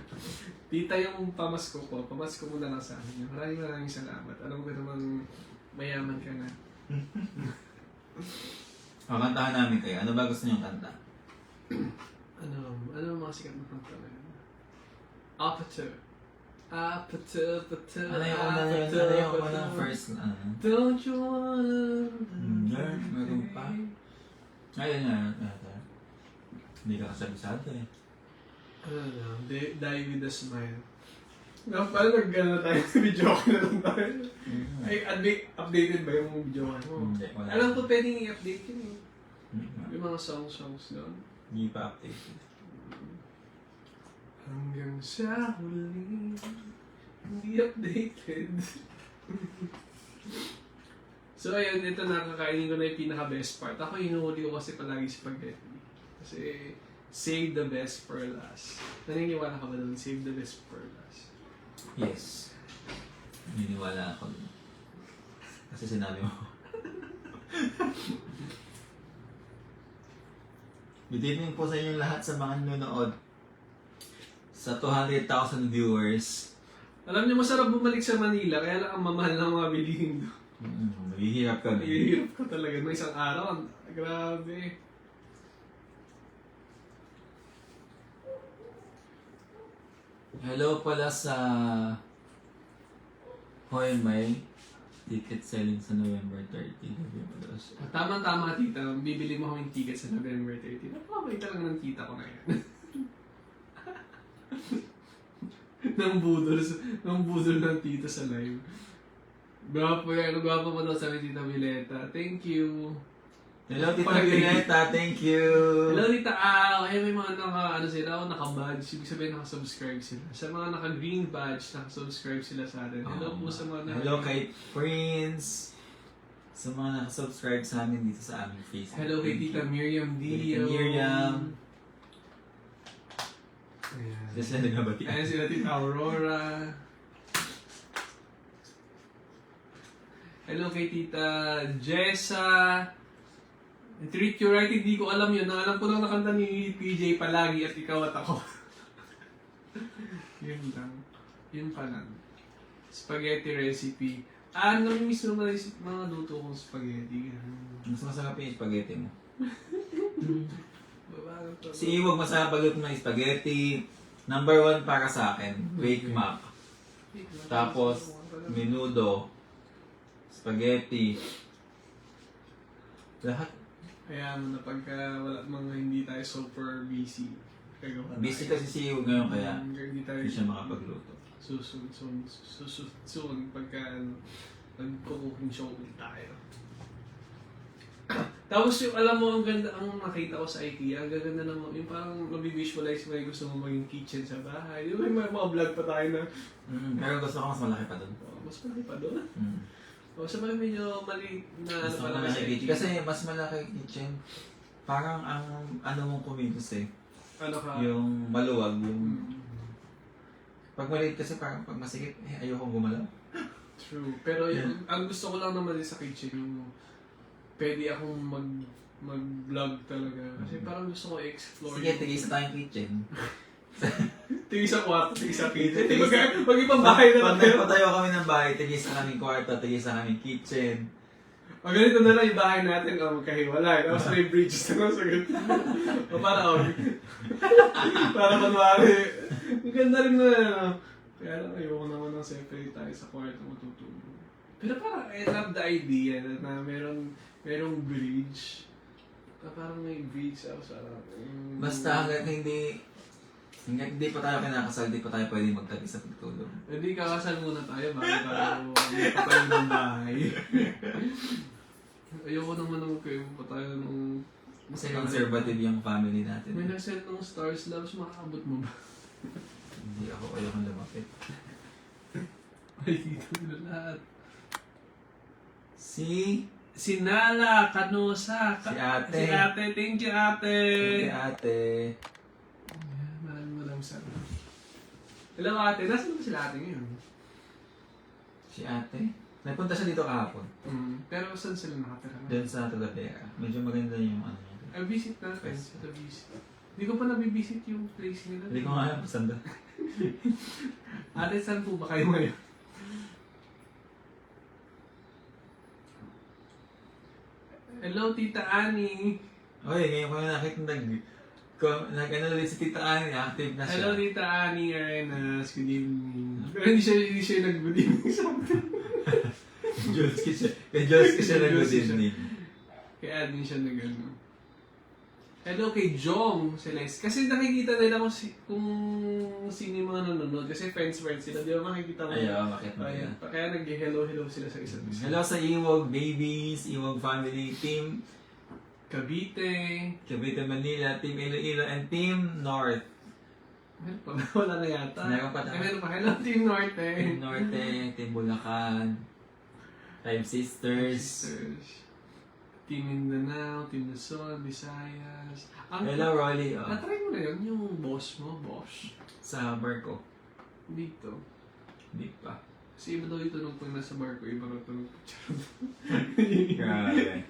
Tita, yung pamasko ko. Pamasko mo na lang sa akin. Maraming salamat. Alam ko naman mayaman ka na. Kakantahan namin kayo. Ano ba gusto niyong kanta? Ano ang mga sikat na kanta na yun? Aperture. Aperture, aperture, Ano yung una yun? Ano yung unang first na ano? Don't you wanna... Meron pa. Ayun nga. Hindi ka kasabisado eh. Ano lang, die with a smile. Parang nag-gana na tayo sa video ko na lang tayo. Ay, updated ba yung video ko? Hindi, wala. Alam ko pwedeng i-update yun eh. Mm-hmm. Yung mga songs doon. Hindi pa updated. Hanggang sa huli, hindi updated. So ayun, ito nakakainin ko na yung pinaka-best part. Ako inuuli ko kasi palagi spaghetti. Kasi save the best for last. Naniniwala ka ba doon? Save the best for last. Yes. Niniwala ako dun. Kasi sinabi mo. Good evening po sa inyong lahat sa mga nanonood. Sa 200,000 viewers. Alam niyo, masarap bumalik sa Manila, kaya lang ang mamahal ng mga bilihin doon. Naghihirap kami. Nahihirap ka talaga. May isang araw, grabe. Hello pala sa Hoy May. Ticket selling sa November 30. Tama-tama, tita. Bibili mo kaming ticket sa November 30. Napakabay talaga ng tita ko na yan. Nang budol ng tita sa live. Gwapo yan. Gwapo mo daw sabi Tita Vileta. Thank you. Hello Tita Violeta, thank you. Hello Tita Kaya may mga naka-badge. Ibig sabihin naka-subscribe sila. Sa mga naka-green badge, naka-subscribe sila sa atin. Hello po sa mga Hello kay Prince. Sa mga naka-subscribe sa amin dito sa aming Facebook. Hello kay Tita Miriam Dio. Tita Miriam. Ayan. Kasi nagabati. Ayan sila Tita Aurora. Hello kay Tita Jessa. Treat you right, hindi ko alam yun. Alam ko lang nakanta ni PJ palagi at ikaw at ako. Yun lang. Yun pa lang. Spaghetti recipe. Namimiss mo naman yung mga luto kong spaghetti. Mas masarap yung spaghetti mo. Babago to. Si Iwag masarap pagluto ng spaghetti. Number 1 para sa akin, Wake Mac. Tapos, menudo. Spaghetti. Lahat. Kaya mo na pagka wala mga hindi tayo super busy, gagawa Busy tayo. kasi si Iwog ngayon kaya Hindi tayo hindi siya makapagluto. susunod pagka nagko-cooking show ulit tayo. Tapos yung alam mo, ang ganda, ang nakita ko sa IKEA, ang ganda naman, yung parang mabivisualize mo yung gusto mo maging kitchen sa bahay. Di ba may mga vlog pa tayo na, Pero gusto ko mas malaki pa doon. mas malaki pa doon. O sa mga medyo mali na ano Gusto pa ko lang malaki kitchen. Kasi mas malaki kitchen, parang ang ano mong kumilos ano ka? yung maluwag, yung Mm, pag maliit kasi parang pag masikip, ayokong gumalaw. true. Pero yung, ang gusto ko lang naman din sa kitchen, yung pwede akong mag-vlog talaga. Kasi parang gusto ko i-explore. Sige, tigisa tayong kitchen. Tingin sa kwarto, tingin sa kitchen. Mag-ibang bahay na Pag lang. nagpatayo kami ng bahay, tigisa kaming kwarto, tigisa kaming kitchen. O ganito na lang yung bahay natin, magkahiwalay. Tapos may bridges na lang sa ganito. O para para kunwari. Ang ganda rin na, ano. Kaya lang ayoko naman ng separate tayo sa kwarto matutulog. Pero parang I love the idea na merong bridge. Parang may bridge ako sa Basta hanggang hindi pa tayo kinakasal, hindi pa tayo pwede magtabi sa pagtulog. Hindi, kakasal muna tayo bago tayo magpatayo ng bahay. Ayoko naman nung kayo magpatayo ng... Kasi conservative yung family natin. May nag-send ng stars loves, makakabot mo ba? Hindi ako ayokong lumapit. Ay, dito na lahat. Si Nala Canosa. Si ate. Si ate. Thank you, ate. ate. Maraming salamat. Hello, ate. Nasaan ba sila ate ngayon? Si ate? Nagpunta siya dito kahapon. Pero saan sila nakatira? Doon sa Talavera. Medyo maganda yung ano niya. Ay, visit natin. Sa visit. Hindi ko pa nabibisit yung place nila. Hindi ko nga alam kung saan doon. Ate, saan po ba kayo ngayon? Hello, Tita Annie. Oy, ngayon ko na nakita nag-ano ulit si Tita Annie, active na siya. Hello, Tita Annie Arenas. Good evening. Pero hindi siya nag-good evening sa akin. Kay Jules kasi siya Jules nag-good evening. Kaya admin siya nag-ano. Hello kay Jong Celeste. Kasi nakikita nila kung sino yung mga nanonood. Kasi friends sila. Di ba makikita mo? Ayaw, makita mo Ayan. yan. Kaya nag-hello sila sa isa't isa. Hello sa Iwog Babies, Iwog Family, Team Cavite. Cavite Manila, Team Iloilo, and Team North. Meron pa ba? Wala na yata. Meron pa tayo. Meron pa. Hello, Team Norte. Team Norte, Team Bulacan, Five Sisters. Team Mindanao, Team Luzon, Visayas. Hello Rolly, Na-try mo na yun, yung boss mo, boss. sa barko. Dito. Hindi pa. Kasi iba daw ito nung pag nasa bar ko, iba daw ito nung Grabe.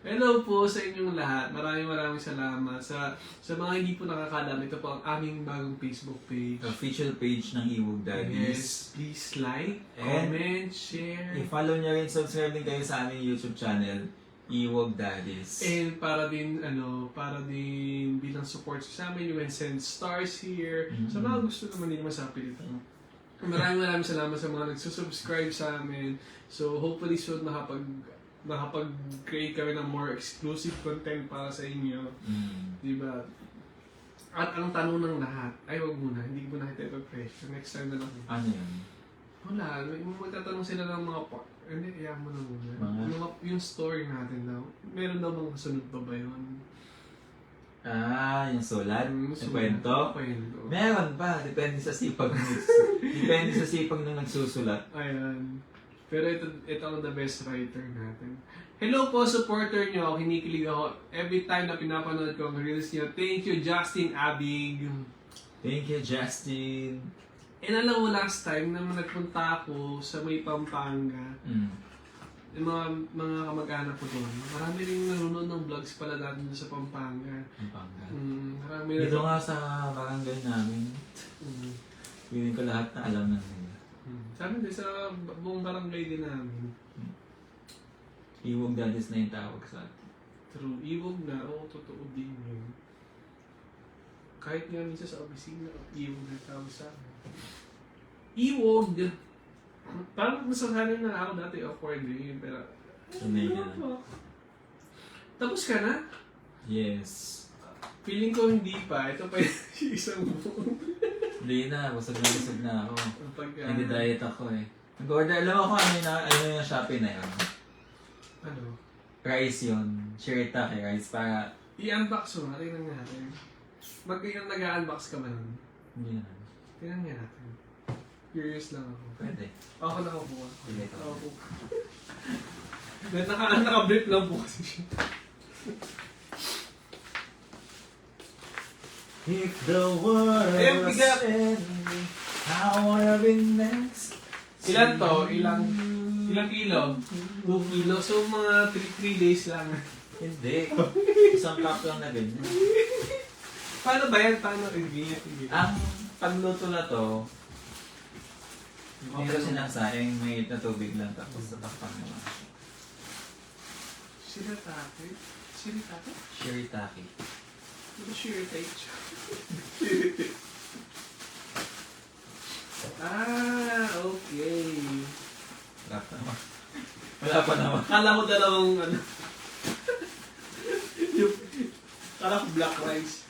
Hello po sa inyong lahat. Maraming salamat. Sa mga hindi po nakakalam, ito po ang aming bagong Facebook page. Official page ng Iwog Daddies. Yes, please like, And comment, share. I-follow nyo rin, subscribe din kayo sa aming YouTube channel, Iwog Daddies. And para din bilang support sa amin, you can send stars here. Sa mga gusto naman din masapit ito. Maraming salamat sa mga nagsusubscribe sa amin. So hopefully soon nakapag-create kami ng more exclusive content para sa inyo. Diba? At ang tanong ng lahat, ay wag muna, hindi ko na kita ipag-pressure. Next time na lang. Ano yun? Wala, may magtatanong sila ng mga hindi, iyan mo na muna. Yung story natin daw, meron daw mga kasunod pa ba yun? Yung sulat? Yung kwento? Kwento. Meron pa, depende sa sipag nung nagsusulat. Ayan. Pero ito ang the best writer natin. Hello po, supporter nyo. Kinikilig ako every time na pinapanood ko ang reels nyo. Thank you, Justin Abig. Thank you, Justin. And alam mo, last time na nagpunta ako sa may Pampanga, yung mga kamag-anak ko doon, marami rin nanonood ng vlogs pala natin sa Pampanga. Marami rin. Dito nga sa barangay namin, feeling ko lahat na alam na nila. Sabi din sa buong barangay din namin. Iwog Daddies na yung tawag sa atin. True. Iwog na. Oo, totoo din yun. Kahit nga minsan sa opisina, iwog na tawag sa akin. Iwog! Parang nasangalan na ako dati awkward yun, pero... Sanay na. Tapos ka na? Yes. Feeling ko hindi pa. Ito pa yung isang buong Hindi na, busog na ako. pagka... Nag-diet ako eh. Nag-order, alam mo kung ano yung Shopee na yun? Ano? Rice yun. Shirataki rice para... I-unbox mo. Tingnan nga natin. Nag-unbox ka ba nun? Hindi na. Tingnan nga natin. Curious lang ako. Pwede. Ako nakakuha. Sige, ito. Ako po. Naka-brief lang po kasi siya. If the world Ayun, was bigat. ending, I wanna be next. Ilan to? Ilang kilo? 2 kilo. So, mga 3 days lang. Hindi. Isang cup lang na ganyan. Paano ba yan? Paano? Ingit. Ang pagluto na to, hindi ko sinasaing may na tubig lang tapos tatakpan mo lang. Shirataki? Shirataki? Shirataki. Ano shirataki? Okay. Wala pa naman. Wala pa naman. Kala ko dalawang ano. Yung, kala ko black rice.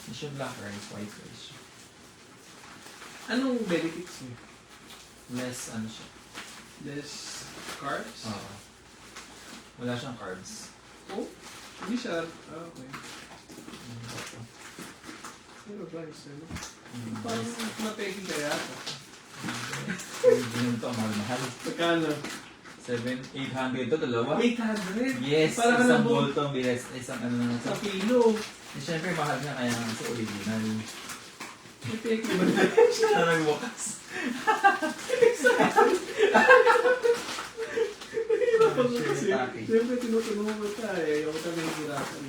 It's yung black rice, white rice. Anong benefits niya? Less ano siya. Less carbs? Oo. Wala siyang carbs. Oh? Hindi siya. Okay. Pero rice, ano? Parang mapeki kaya ito. Hindi ito ang mahal-mahal. Magkano? 800 to, dalawa. 800? Yes, Para ka isang lang bolto, bilis, isang ano naman sa sa... kilo. Eh, syempre, mahal nga kaya nga sa original. May peki ba na? Siya nagbukas. Hirapan ko kasi. Shirataki. Siyempre, tinutulungan ko tayo. Ayaw ko tayo hirapan.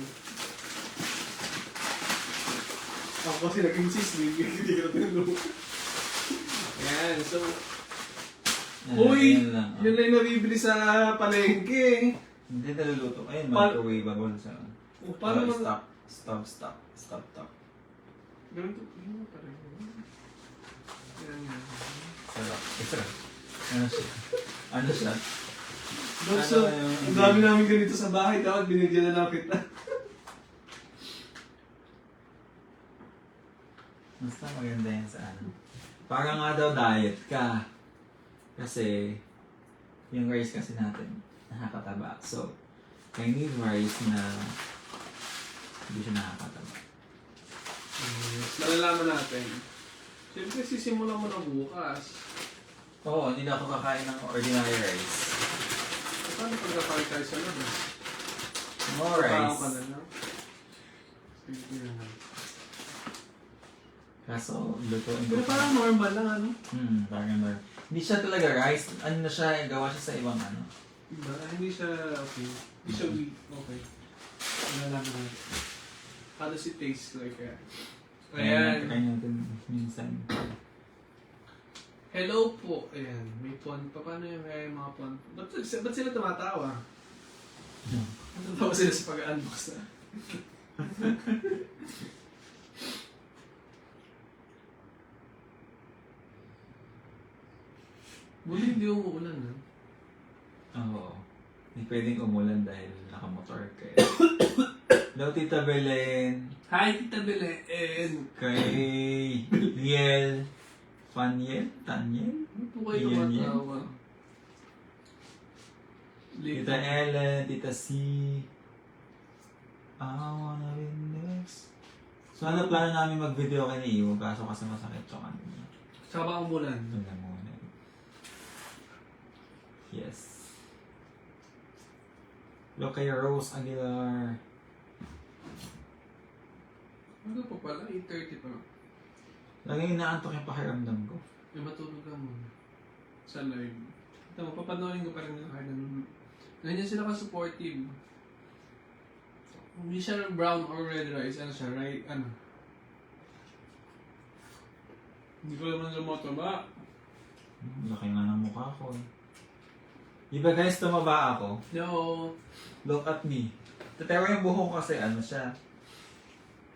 Ako kasi nag-insist. Hindi ko tinulungan. Ayan, so... Uy! Yan lang. Yun lang yung nabibili sa palengke. Hindi naluluto. Ayun, Pa- microwaveable siya. O, paano Oh, mag... stop. Ganito, yun pa rin. Yan nga. Sarap. Sarap. Ano siya? Ano siya? So, Ano yung- ang dami namin ganito sa bahay. Dapat binigyan na lang kita. Basta maganda yan sa ano. Para nga daw diet ka. Kasi, yung rice kasi natin, nakakataba. So, I need rice na hindi siya nakakataba. Malalaman natin. Siyempre, sisimulan mo na bukas. Oo, hindi na ako kakain ng ordinary rice. Paano pag nakakain tayo sa labas? More Paano ka rice. na lang? Sige na. Kaso, lutuin Pero ko. parang normal lang, ano? Parang normal. Hindi siya talaga rice. Ano na siya, gawa siya sa ibang ano. Diba? Hindi siya, okay. Hindi siya weak. Okay. Malalaman natin. How does it taste like? Ayan. Kaya natin minsan. Hello po. Ayan. May pon pa. Paano yung kaya yung mga pon? Ba't sila tumatawa? Natatawa sila sa pag-unbox na. Buti hindi umuulan, ha? Oo. Hindi pwedeng umulan dahil nakamotor ka. Hello, Tita Belen. Hi, Tita Belen! Kay Liel. Faniel? Taniel? Ano po kayo Yan, tumatawa? Tita Ellen, Tita C. I wanna be next. So, ano plano namin mag-video kay ni Iwo? Kaso kasi masakit yung ano niya. Saka ba umulan? Yun lang muna. Yes. Look kay Rose Aguilar. Ano pa pala? 8:30 pa. Laging inaantok yung pakiramdam ko. May matulog ka muna. Sa live. Ito, mapapanoorin ko pa rin na kahit ano. Ganyan sila ka-supportive. Hindi siya brown or red rice. Ano siya? Right? Ano? Hindi ko naman lumoto ba? Laki nga ng mukha ko eh. Diba guys, tumaba ako? No. Look at me. Pero yung buhok ko kasi ano siya?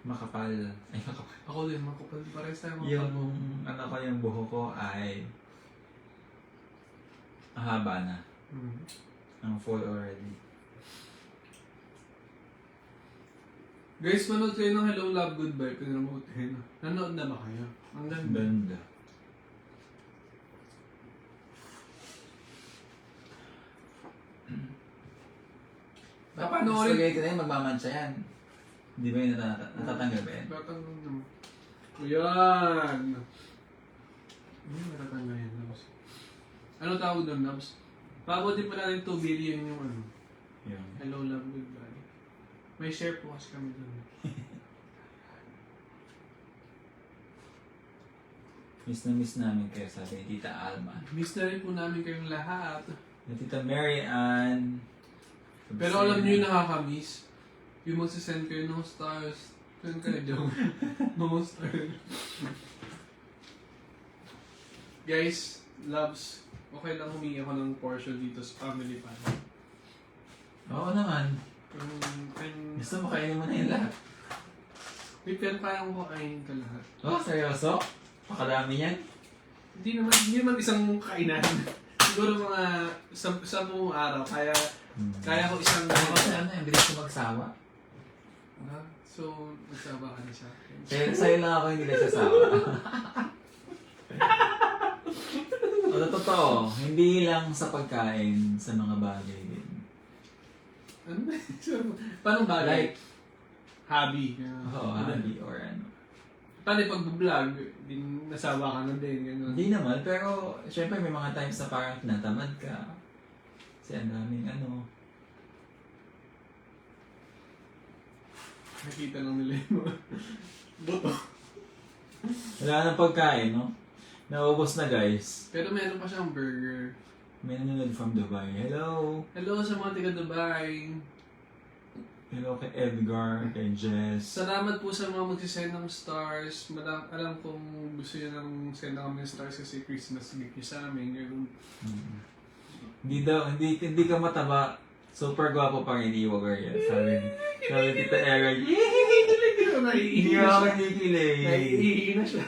Makapal. Ay, makapal. Ako din, makapal. Parehas tayo makapal. Yung ano ko yung buhok ko ay haba na. Hmm. Ang full already. Guys, manood kayo ng Hello Love Goodbye pinramotehin. Nanood na ba kayo? Ang ganda. Ganda. Paano Spaghetti na yun, magmamansya yan. Hindi ba yun natatanggal ba yan? Tatanggal naman. Ayan! Natatanggal yan, Labs. Ano tawag doon, Labs? Pabutin pa natin 2 billion yung ano. Yun. Hello Love Goodbye. May share po kasi kami doon. Miss na miss namin kayo, sabi ni Tita Alma. Miss na rin po namin kayong lahat. Ni Tita Mary Ann. Pero alam niyo yung nakakamiss. Yung magsisend kayo ng stars. Send kayo dyan. Mga stars. Guys, loves, okay lang humingi ako ng portion dito sa family pan. Oo naman. And, Gusto mo kainin mo na yung lahat. pero kaya ko kainin ka lahat. Oh, seryoso? Pakadami yan? Hindi naman isang kainan. Siguro mga 10 araw. Kaya ko isang Ako kasi ano, yung bilis ko magsawa. So, nagsawa ka na sa akin. Kaya sa'yo lang ako hindi nagsasawa. O, totoo, hindi lang sa pagkain, sa mga bagay din. Ano ba? Paano ba? Like, Hobby. oo, hobby or ano. Paano yung pag-vlog? Nasawa ka na din, gano'n. Hindi naman, pero syempre may mga times na parang tinatamad ka. Kasi ang daming ano. Nakita lang nila yung mga buto. Wala nang pagkain, no? Naubos na, guys. Pero meron pa siyang burger. May nanonood from Dubai. Hello! Hello sa mga taga Dubai. Hello kay Edgar, kay Jess. Salamat po sa mga magsisend ng stars. Alam kong gusto niyo nang send na kami ng stars kasi Christmas gift niyo sa amin. Ganun. Hindi ka mataba. Super gwapo pang iniwagar yan. Sabi Tita Era, hindi ako nakikilig. Naiihi na siya.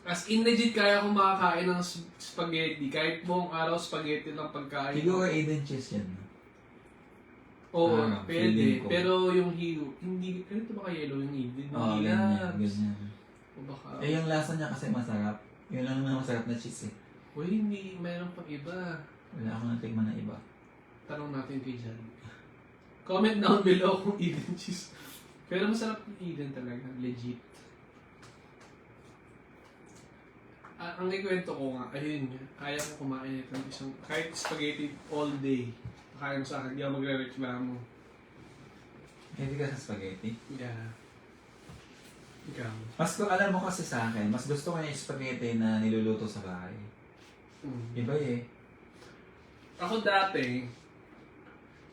As in legit, kaya akong makakain ng spaghetti. Kahit buong araw, spaghetti lang pagkain. Siguro Aiden cheese yan. Oo, feeling pwede. ko. Pero yung hilo, hindi, ganito ba kaya yellow yung Aiden? Oo, ganyan. O baka, Eh, yung lasa niya kasi masarap. Yun lang naman masarap na cheese eh. uy, hindi, mayroon pang iba. Wala akong natikman na iba. Tanong natin kay Jan. Comment down below kung Eden cheese. Pero masarap yung Eden talaga, legit. Ang ikwento ko nga, ayun nga, kaya ko kumain ito ng isang, kahit spaghetti all day, kaya mo sa akin, hindi ako magre-reklamo. Hindi ka sa spaghetti. Yeah. Ikaw. Alam mo kasi sa akin, mas gusto ko yung spaghetti na niluluto sa bahay. Iba eh. Ako dati,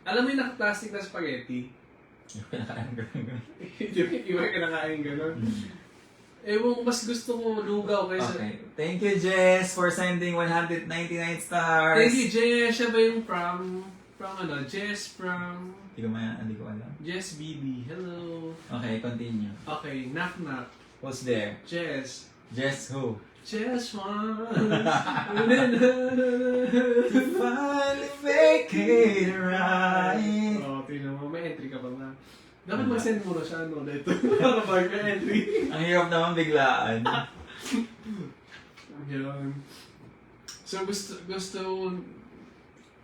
alam mo yung naka-plastic na spaghetti? Yung pinakain ganun. Iba yung kinakain gano'n. Ewan, mas gusto ko lugaw kaysa... Okay. Thank you, Jess, for sending 199 stars. Thank you, Jess. Siya ba yung from ano? Jess from... Hindi ko alam. Jess BB. Hello. Okay, continue. Okay, knock knock. Who's there? Jess. Jess who? Jess once. Finally make it right. Oh, tingnan mo. May entry ka ba na? Dapat mag-send mo na siya, no? Dito. Para mag-entry. Ang hirap naman biglaan. Yun. So,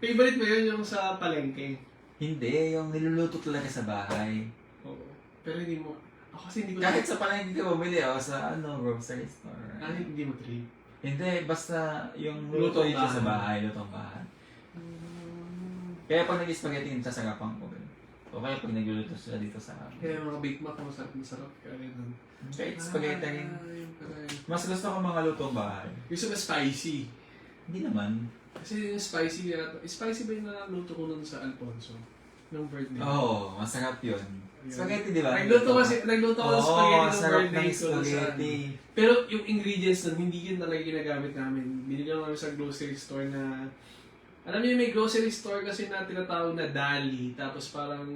favorite mo yun yung sa palengke? Hindi, yung niluluto talaga sa bahay. Oo. Pero hindi mo, ako kasi hindi ko... Kahit sa palengke ka bumili o sa grocery store. Kahit hindi mo trip. Hindi, basta yung Lutong luto dito bahay. sa bahay, lutong bahay. Kaya pag nag-spaghetti, sasarapan ko. O kaya pag nagluluto sila dito sa amin. Kaya mga Big Mac, masarap kaya nun. Kahit spaghetti rin. Yung pala yun. Mas gusto ko mga lutong bahay. Gusto ba spicy? Hindi naman. Kasi yung spicy yata. Spicy ba yung naluto ko nun sa Alfonso? Nung birthday? Oo, masarap yun. Spaghetti, di ba? Nagluto ko ng spaghetti nung sarap birthday ng ko. Sa spaghetti. Pero yung ingredients nun, hindi yun talaga ginagamit namin. Binili lang namin sa grocery store na... Alam niyo may grocery store kasi na tinatawag na Dali. Tapos parang...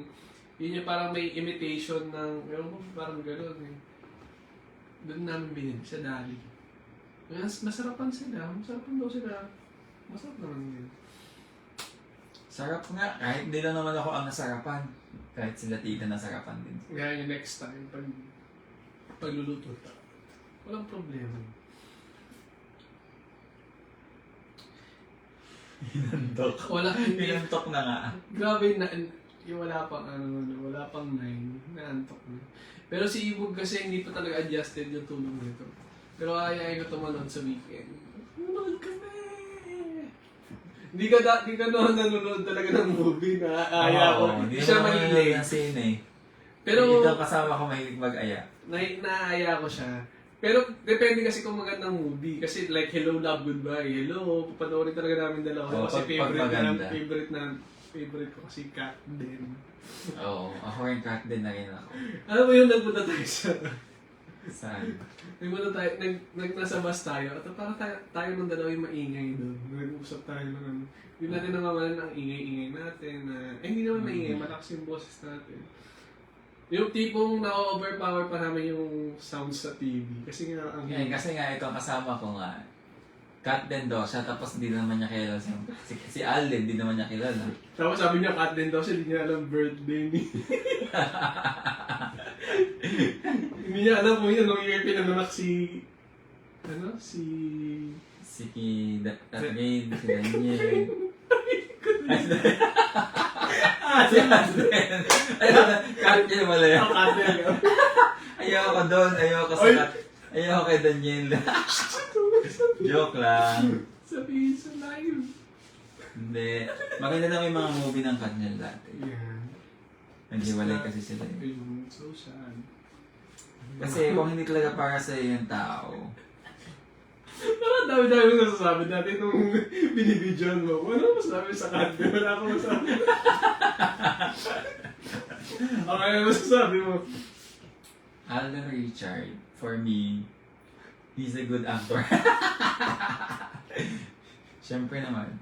Yun yung parang may imitation ng... Ewan ko, parang gano'n eh. Doon namin binili sa Dali. Masarapan sila. Masarapan daw sila. Masarap naman yun. Sarap nga. Kahit hindi lang naman ako ang nasarapan. Kahit sila tita nasarapan din. Kaya yung next time, pagluluto ta, walang problema. Hinantok. Wala, hindi. Hinantok na nga. Grabe na, yung wala pang wala pang 9, naantok na. Pero si Ibog kasi hindi pa talaga adjusted yung tulog nito. Pero ayayin ko tumanood sa weekend. Manood kami! Di ka noon nanonood talaga ng movie na aya ko. Hindi Siya naman mahilig. ng scene eh. Pero Ikaw kasama ko mahilig mag-aya. naaya ko siya. Pero depende kasi kung magandang movie. Kasi like Hello, Love, Goodbye. Hello, papanoorin talaga namin dalawa. Oo, Kasi pag maganda. favorite ko kasi Kat din. Oo, ako rin cat din na rin ako. Alam mo yun, nagpunta tayo sa... Saan? Nagpunta tayo, nasa bus tayo. At parang tayo ng dalawa yung maingay doon. Nag-usap tayo ng ano. Hindi natin namamalan ang ingay-ingay natin. Hindi naman maingay, malakas yung boses natin. Yung tipong na-overpower pa namin yung sounds sa TV. Kasi nga ang... Kasi nga ikaw kasama ko nga. Cat din daw siya, tapos hindi naman niya kilala si Alden, hindi naman niya kilala. Tapos sabi niya, Kat din daw siya, hindi niya alam birthday ni... Hindi niya alam kung yun, nung year pinanganak si... Si Catherine, si Daniel. Si Alden. Cat yun pala yun. Kat din. Ayoko doon, ayoko sa Cat. Ayoko kay Daniel. Joke lang. Sabihin sa live. Hindi. Maganda na may mga movie ng Daniel dati. Yeah. Naghiwalay kasi sila. Ayun, so sad. Kasi kung hindi talaga para sa yung tao, Parang dami-dami na nasasabi natin nung binibidyoan mo. Ano masasabi sa kanto? Wala akong masasabi. Okay, ano masasabi mo? Alden Richard, for me, he's a good actor. Siyempre naman.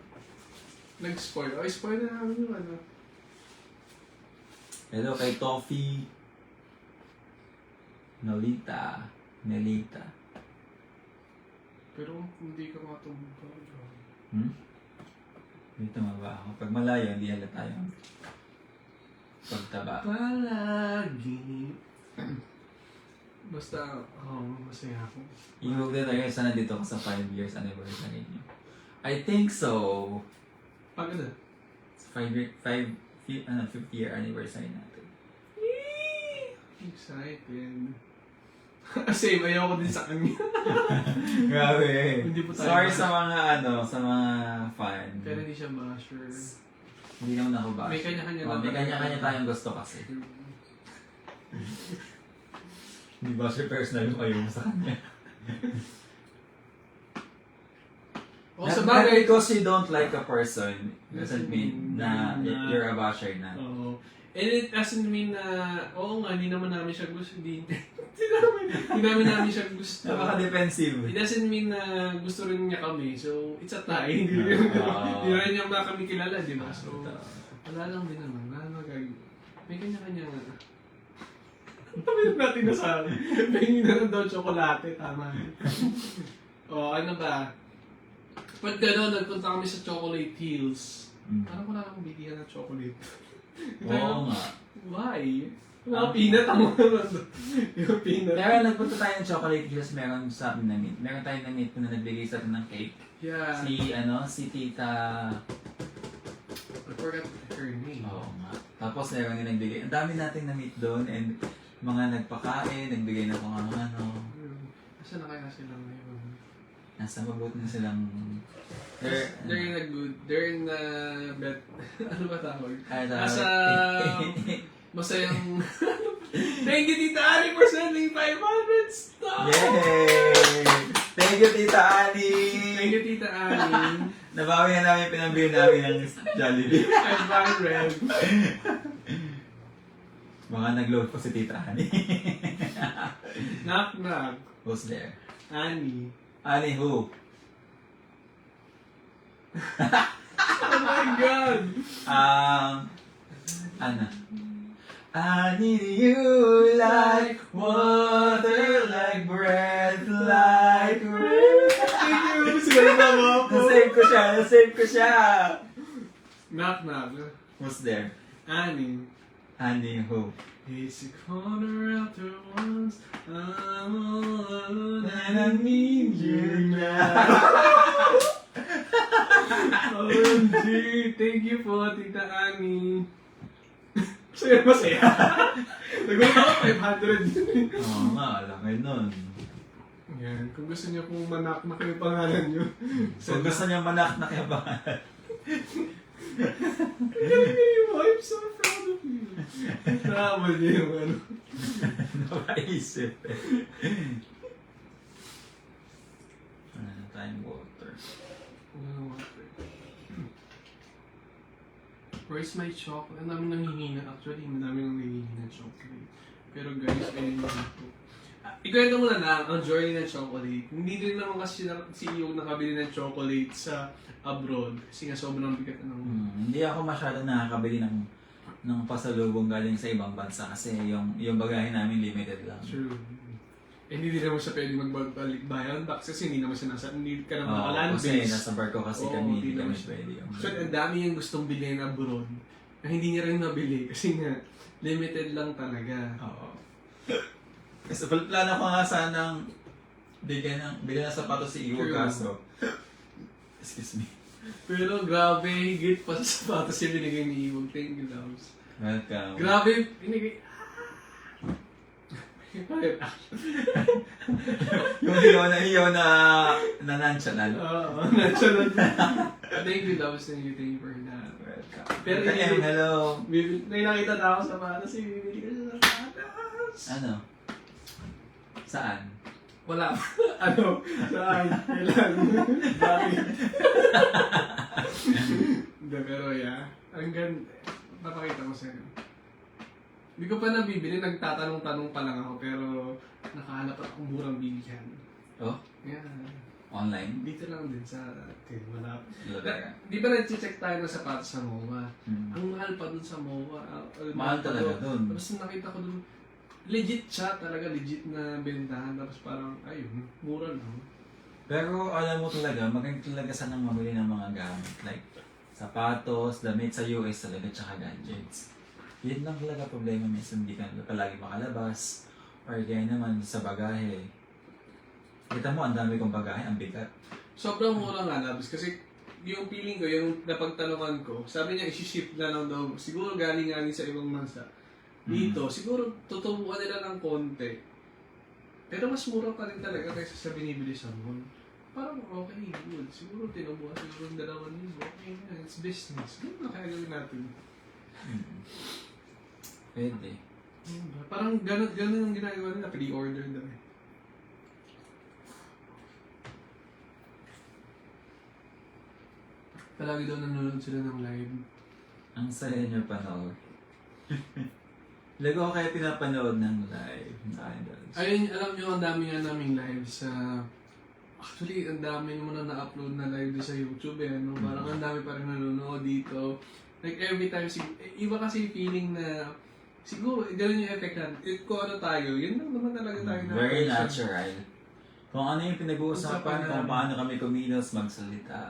Nag-spoil. Ay, spoil na namin yung ano. Hello kay Toffee, Nolita, Nelita. Pero hindi ka matubog. Dito maba ako. Pag malayo, hindi halata yung pagtaba. Palagi. Basta, masaya ako. Iwag din tayo sana dito ko sa 5 years anniversary niyo. I think so. Pag ano? 50 year anniversary natin. Excited. Same, ayoko din sa kanya. Grabe. Hindi po tayo Sorry basher. sa mga sa mga fan. Pero hindi siya basher. Hindi naman ako ba? May kanya-kanya May lang. kanya-kanya tayong gusto kasi. Hindi ba siya personal yung ayaw mo sa kanya? O sa Not bagay, because you don't like a person doesn't mean na you're a basher na. Oo. And it doesn't mean na, oo nga, hindi naman namin siya gusto. Hindi namin siya gusto. Napaka-defensive. It doesn't mean na gusto rin niya kami. So, it's a tie. Hindi Oo. rin niya ba kami kilala, di ba? So, wala lang din naman. Wala naman gagawin. May kanya-kanya nga. Sabi natin na sabi. Pahingin na lang daw tsokolate. Tama. O, ano ba? Pag gano'n, nagpunta kami sa Chocolate Hills. Parang wala akong bilihan ng chocolate. Oo nga. Why? Mga peanut ang mga doon. Yung peanut. Pero nagpunta tayo ng Chocolate Hills, meron sa amin na-meet. Meron tayong na-meet na nagbigay sa atin ng cake. Yeah. Si Tita... I forgot her name. Oo nga. Tapos meron din nagbigay. Ang dami nating na-meet doon and mga nagpakain, nagbigay na kung ano-ano. Asa na kaya sila ngayon? Nasa mabuti na silang... They're in a good... They're in a... ano ba tawag? Ay, Nasa... Masayang... Thank you, Tita Ali, for sending 500 stars! Yay! Thank you, Tita Ali! Thank you, Tita Ali. Nabawi na namin pinambili namin ng Jollibee. 500. Mga nag-load po si Tita Ali. Knock, knock. Who's there? Annie. Ali who? Oh my God! Ana. I need you like water, like breath, like rain. Thank you! Siguro ba mo ako? Nasave ko siya! Knock knock. Who's there? Annie. Annie who? It's a corner after once. I'm all alone and I need you now. OMG, thank you po, Tita Annie. Masaya, masaya. Nagulat ako 500. Oo nga, laki nun. Yan, kung gusto niyo pong manak-nak yung pangalan niyo. Kung gusto niyo manak na kaya ba? I'm so proud of you. Tama niya yung ano. Nakaisip eh. Ano na tayong water? Where's my chocolate? Ang dami nanghihina. Actually, madami nang nanghihina ng chocolate. Pero guys, ayun yung ito. Ikwento mo na ang journey ng chocolate. Hindi din naman kasi si Iyong nakabili ng chocolate sa abroad. Kasi nga sobrang bigat na ng... Hindi ako masyado nakakabili ng pasalubong galing sa ibang bansa kasi yung bagahe namin limited lang. True. Eh, hindi din naman siya pwede magbalik-bayan tax kasi hindi naman siya hindi ka naman Oo, nakaland kasi base. nasa barko kasi Oo, kami, hindi naman kami siya. pwede yung... So, ang dami yung gustong bilhin abroad na hindi niya rin nabili kasi nga limited lang talaga. Oo. Kasi plano ko nga sanang bigyan ng sapatos si Iwo True. kaso. Excuse me. Pero grabe, higit pa sa sapatos yung binigay ni Iwag. Thank you, Loves. Welcome. Grabe, binigay... yung hiyo na nonchalant. Oo, natural. Thank you, Loves. Thank you for that. Welcome. Pero Hello. May nakita na ako sa sapatos, bibili ka sa sapatos. Ano? Saan? Wala. Ano? Saan? Kailan? Bakit? Hindi, pero yeah. Ang ganda. Papakita ko sa'yo. Hindi ko pa nabibili. Nagtatanong-tanong pa lang ako. Pero nakahanap akong murang bilihan. Oh? Yeah. Online? Dito lang din sa... Okay, wala. Talaga. Di ba nag-check tayo ng sapatos sa MOA? Hmm. Ang mahal pa dun sa MOA. Mahal talaga dun. Tapos nakita ko dun, legit siya talaga, legit na bentahan. Tapos parang, ayun, mura lang. Pero alam mo talaga, maganda talaga sanang mamili ng mga gamit. Like, sapatos, damit sa US talaga, tsaka gadgets. Yan lang talaga problema minsan, hindi ka palagi makalabas. Or kaya naman sa bagahe. Kita mo, ang dami kong bagahe, ang bigat. Sobrang mura nga, Labs. Kasi yung feeling ko, yung napagtanungan ko, sabi niya, isi-ship na lang daw. Siguro galing sa ibang bansa. Dito, siguro tutubuan nila ng konti. Pero mas mura pa rin talaga kaysa sa binibili sa mall. Parang okay, good. Siguro tinubuan, siguro 2,000. Okay na, it's business. Ganun na kaya gawin natin. Pwede. Parang ganun ang ginagawa nila, pre-order daw eh. Palagi daw nanonood sila ng live. Ang saya niyo panood. Lagi ko kaya pinapanood ng live. Idols. Ayun, alam nyo, ang dami nga naming live sa... Actually, ang dami mo na na-upload na live sa YouTube eh. No? Parang ang dami pa rin nanonood dito. Like every time, iba kasi feeling na... Siguro, ganun yung effect natin. Kung ano tayo, yun lang naman talaga tayo na Very person. natural. Kung ano yung pinag-uusapan, Usapan kung namin. paano kami kumilos, magsalita.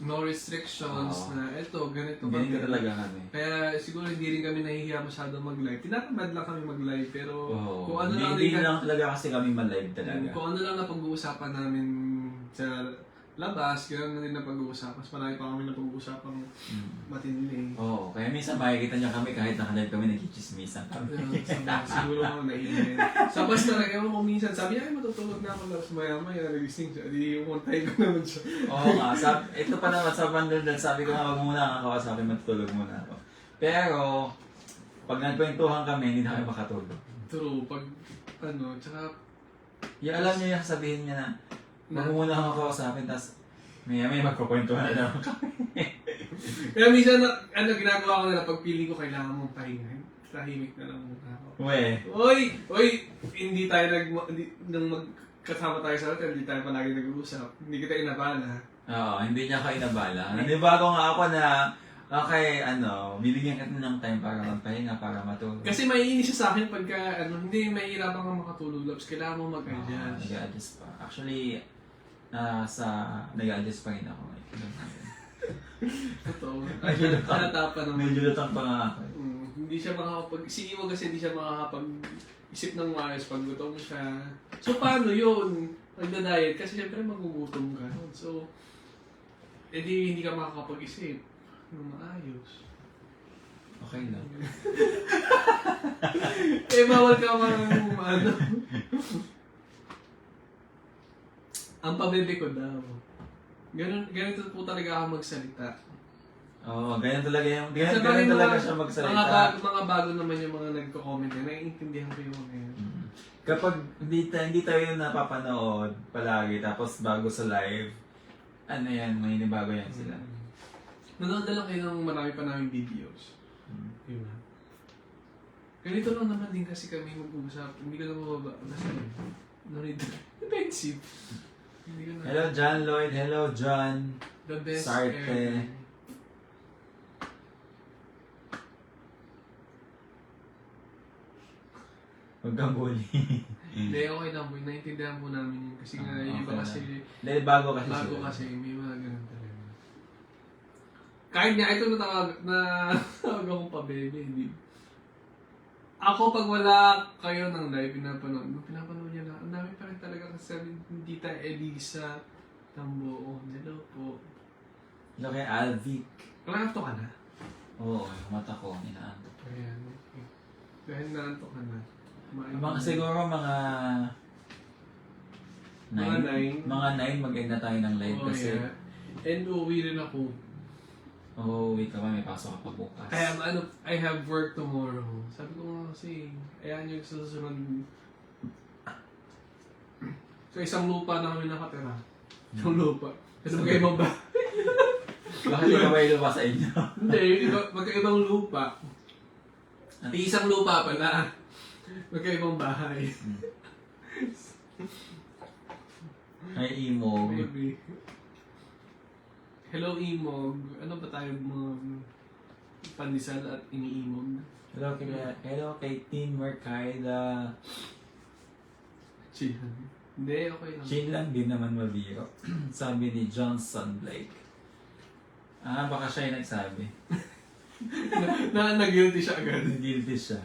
No restrictions Oo. na eto, ganito Ganyan ba? talaga kami. Kaya siguro hindi rin kami nahihiya masyado mag-live. Tinatamad lang kami mag-live, pero Oo. kung ano lang Hindi din lang talaga kasi kami ma-live talaga. kung ano lang na pag-uusapan namin sa labas, gano'n na din na pag-uusapan. Mas marami pa kami na pag-uusapan matindi. Oo, kaya minsan makikita niya kami kahit naka-live kami, nagchichismisan kami. Siguro ako naiinit. Sa bus talaga, ewan ko minsan, sabi niya, ay matutulog na ako, tapos maya-maya, nagising siya. Di umuntay ko naman siya. Oo nga, ito pa naman sa bandal, sabi ko nga, wag muna ako sabi matutulog muna ako. Pero, pag nagkwentuhan kami, hindi na kami makatulog. True, pag tsaka Yung alam niya yung sabihin niya na, wag muna ako sa akin, tapos may magkukwentuhan na lang. kaya minsan, ginagawa ko na pag feeling ko kailangan mong pahinga. Tahimik na lang muna ako. Oy! Hindi tayo nung magkasama tayo sa hotel, hindi tayo palagi nag-uusap. Hindi kita inabala. Oo, hindi niya ka inabala. Nanibago nga ako na, okay, bibigyan ka ng time para magpahinga, para matulog. Kasi maiinis siya sa akin pagka, hindi mahihirapan ka makatulog, Labs. Kailangan mo mag-adjust. Nag-adjust pa. Actually, nag-adjust pa rin ako. Totoo. Medyo lutang. Halata pa naman. Medyo lutang pa nga ako. Hindi siya si Iwo kasi hindi siya makakapag-isip ng maayos pag gutom siya. So, paano yun? Nagda-diet kasi syempre magugutom ka. So, edi hindi ka makakapag-isip ng maayos. Okay lang. Bawal ka ano. Ang pabebe ko daw. Ganito po talaga ako magsalita. Oo, ganyan talaga yung... Ganyan, Sa ganyan mga- talaga siya magsalita. Mga bago naman yung mga nagko-comment na naiintindihan ko yung mga yun. Kapag hindi tayo napapanood palagi, tapos bago sa live, ano yan, may nibago yan sila. Nanood na lang kayo ng marami pa namin videos. Yun na. Ganito lang naman din kasi kami mag-uusap. Hindi ko na mababa. Basta yun. Defensive. Hindi ko na. Hello John Lloyd, hello John. The best Sarte. ever. Huwag kang bully. Hindi, okay lang po. Naintindihan po namin yun. Kasi nga, yung iba Okay kasi, Dahil bago kasi bago sila. kasi, may mga ganun talaga. Kahit nga, ito tawag akong pa-bebe. Hindi. Ako, pag wala kayo ng live, pinapanood niya na, ang dami pa rin talaga kasi Tita Elisa Tambo. Hello po. Hello kay Alvic. Nakanto ka na? Oo, yung mata ko, inaantok. Ayan, okay. Dahil naanto ka na. Siguro mga... Mga nine. Mga 9 mag-end na tayo ng live Oh, kasi yeah. And uuwi rin ako. uuwi ka pa, may pasok ka pa bukas. I have work tomorrow. Sabi ko nga kasi, ayan yung susunod. So isang lupa na kami nakatira. Isang lupa. Kasi magkaibang ba? Bakit ikaw may lupa sa inyo? Hindi, magkaibang lupa. Isang lupa pala. Magkaibang bahay. Ay, imo. Maybe. Hello, Imog. Ano ba tayo mga pandesal at iniimog? Hello kay Team Mercaida. Chill. Hindi, okay lang. Chill lang din naman mabiro. Sabi ni Johnson Blake. Baka siya yung nagsabi. Nag-guilty siya agad. Guilty siya.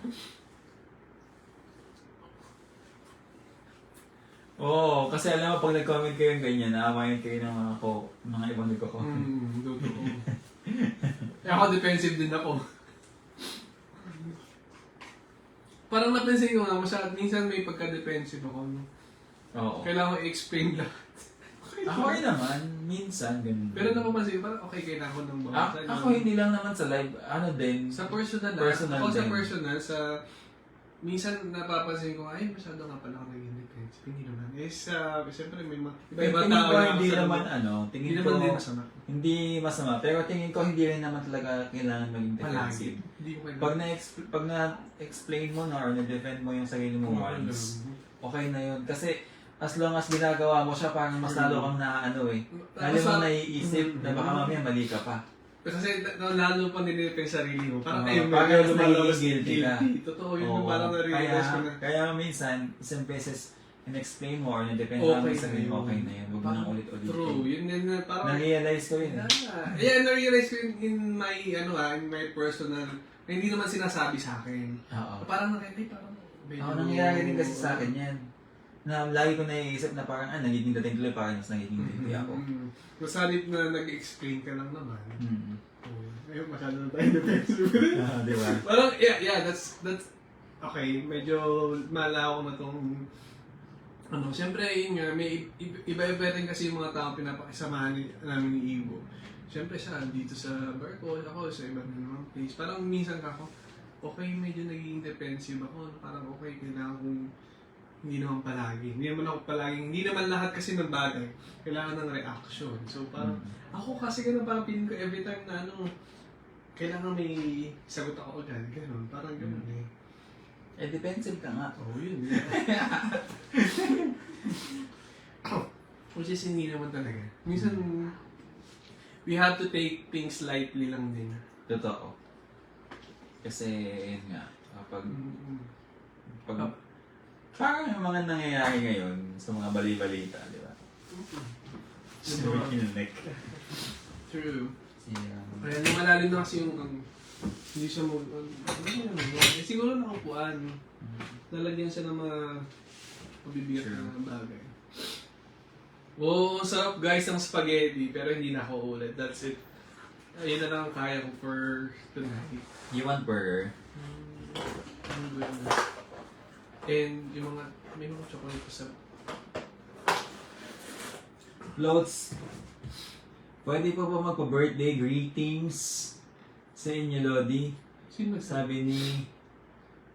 Oo, kasi alam mo, pag nag-comment kayo ng ganyan, naawayan kayo ng mga ibang nagko-comment. Totoo. Ako, defensive din ako. Parang napansin ko nga, minsan may pagka-defensive ako. No? Oo. Kailangan ko i-explain lahat. Ako rin naman, minsan ganun. Pero napapansin ko, parang okay kailangan ko ng bawasan. Ako hindi lang naman sa live, ano din. Sa personal, Personal ako sa din. personal, minsan napapansin ko, ay masyado nga pala ako naging defensive. Hindi naman. Siyempre may iba-iba Tingin tao ko na hindi ako sa naman labas. tingin Hindi ko naman din masama. hindi masama, pero tingin ko hindi rin naman talaga kailangan maging Palagi. defensive. Hindi ko kailangan. Pag na-explain mo na or na-defend mo yung sarili mo once, okay na yun. Kasi as long as ginagawa mo siya, parang mas lalo kang lalo mo naiisip na baka mamaya mali ka pa. Kasi lalo pa nililipin sarili mo. Parang Oo, ayun, parang medyo mas lumalabas guilty ka. Totoo yun. Oo. Parang na-realize ko na. Kaya minsan, isang beses in-explain mo or na-defend Okay mo na sa mo, yun. okay na yun. Huwag mo nang ulit-ulit. True. Yun din na parang... Na-realize ko yun. Yeah, na-realize ko yun in my personal, na hindi naman sinasabi sa akin. Oo. Parang parang... Nangyayari din kasi sa akin yan. Na lagi ko naiisip na parang, nagiging dating tuloy, parang mas nagiging guilty ako. Masanip na nag-explain ka lang naman. Ayun, masyado na tayo defensive. Di ba? Parang, yeah, that's okay, medyo malaw na tong siyempre yun nga, may iba-iba rin kasi yung mga tao pinapakisamahan namin ni Iwo. Siyempre siya, dito sa barko, ako sa ibang namang place. Parang minsan ako, okay, medyo naging defensive ako. Parang okay, kailangan kong hindi naman palagi. Hindi naman lahat kasi ng bagay. Kailangan ng reaction. So parang, ako kasi ganun, parang feeling ko every time na kailangan may sagot ako agad. Ganun, parang ganun eh. Defensive ka nga. Oh, yun. Which is hindi naman talaga. Minsan, we have to take things lightly lang din. Totoo. Kasi, yun nga, pag parang yung mga nangyayari ngayon sa mga bali-balita, di ba? True. Kaya lumalalim na kasi yung hindi siya siguro nakupuan. Lalagyan siya ng mga mabibigat na bagay. Oh, sarap guys ng spaghetti pero hindi na ako ulit. That's it. Ayun na lang ang kaya ko for tonight. You want burger? And yung mga, may mga chocolate pa sa... Floats. Pwede po ba magpa-birthday greetings sa inyo, Lodi? Sino nagsabi? Sabi ni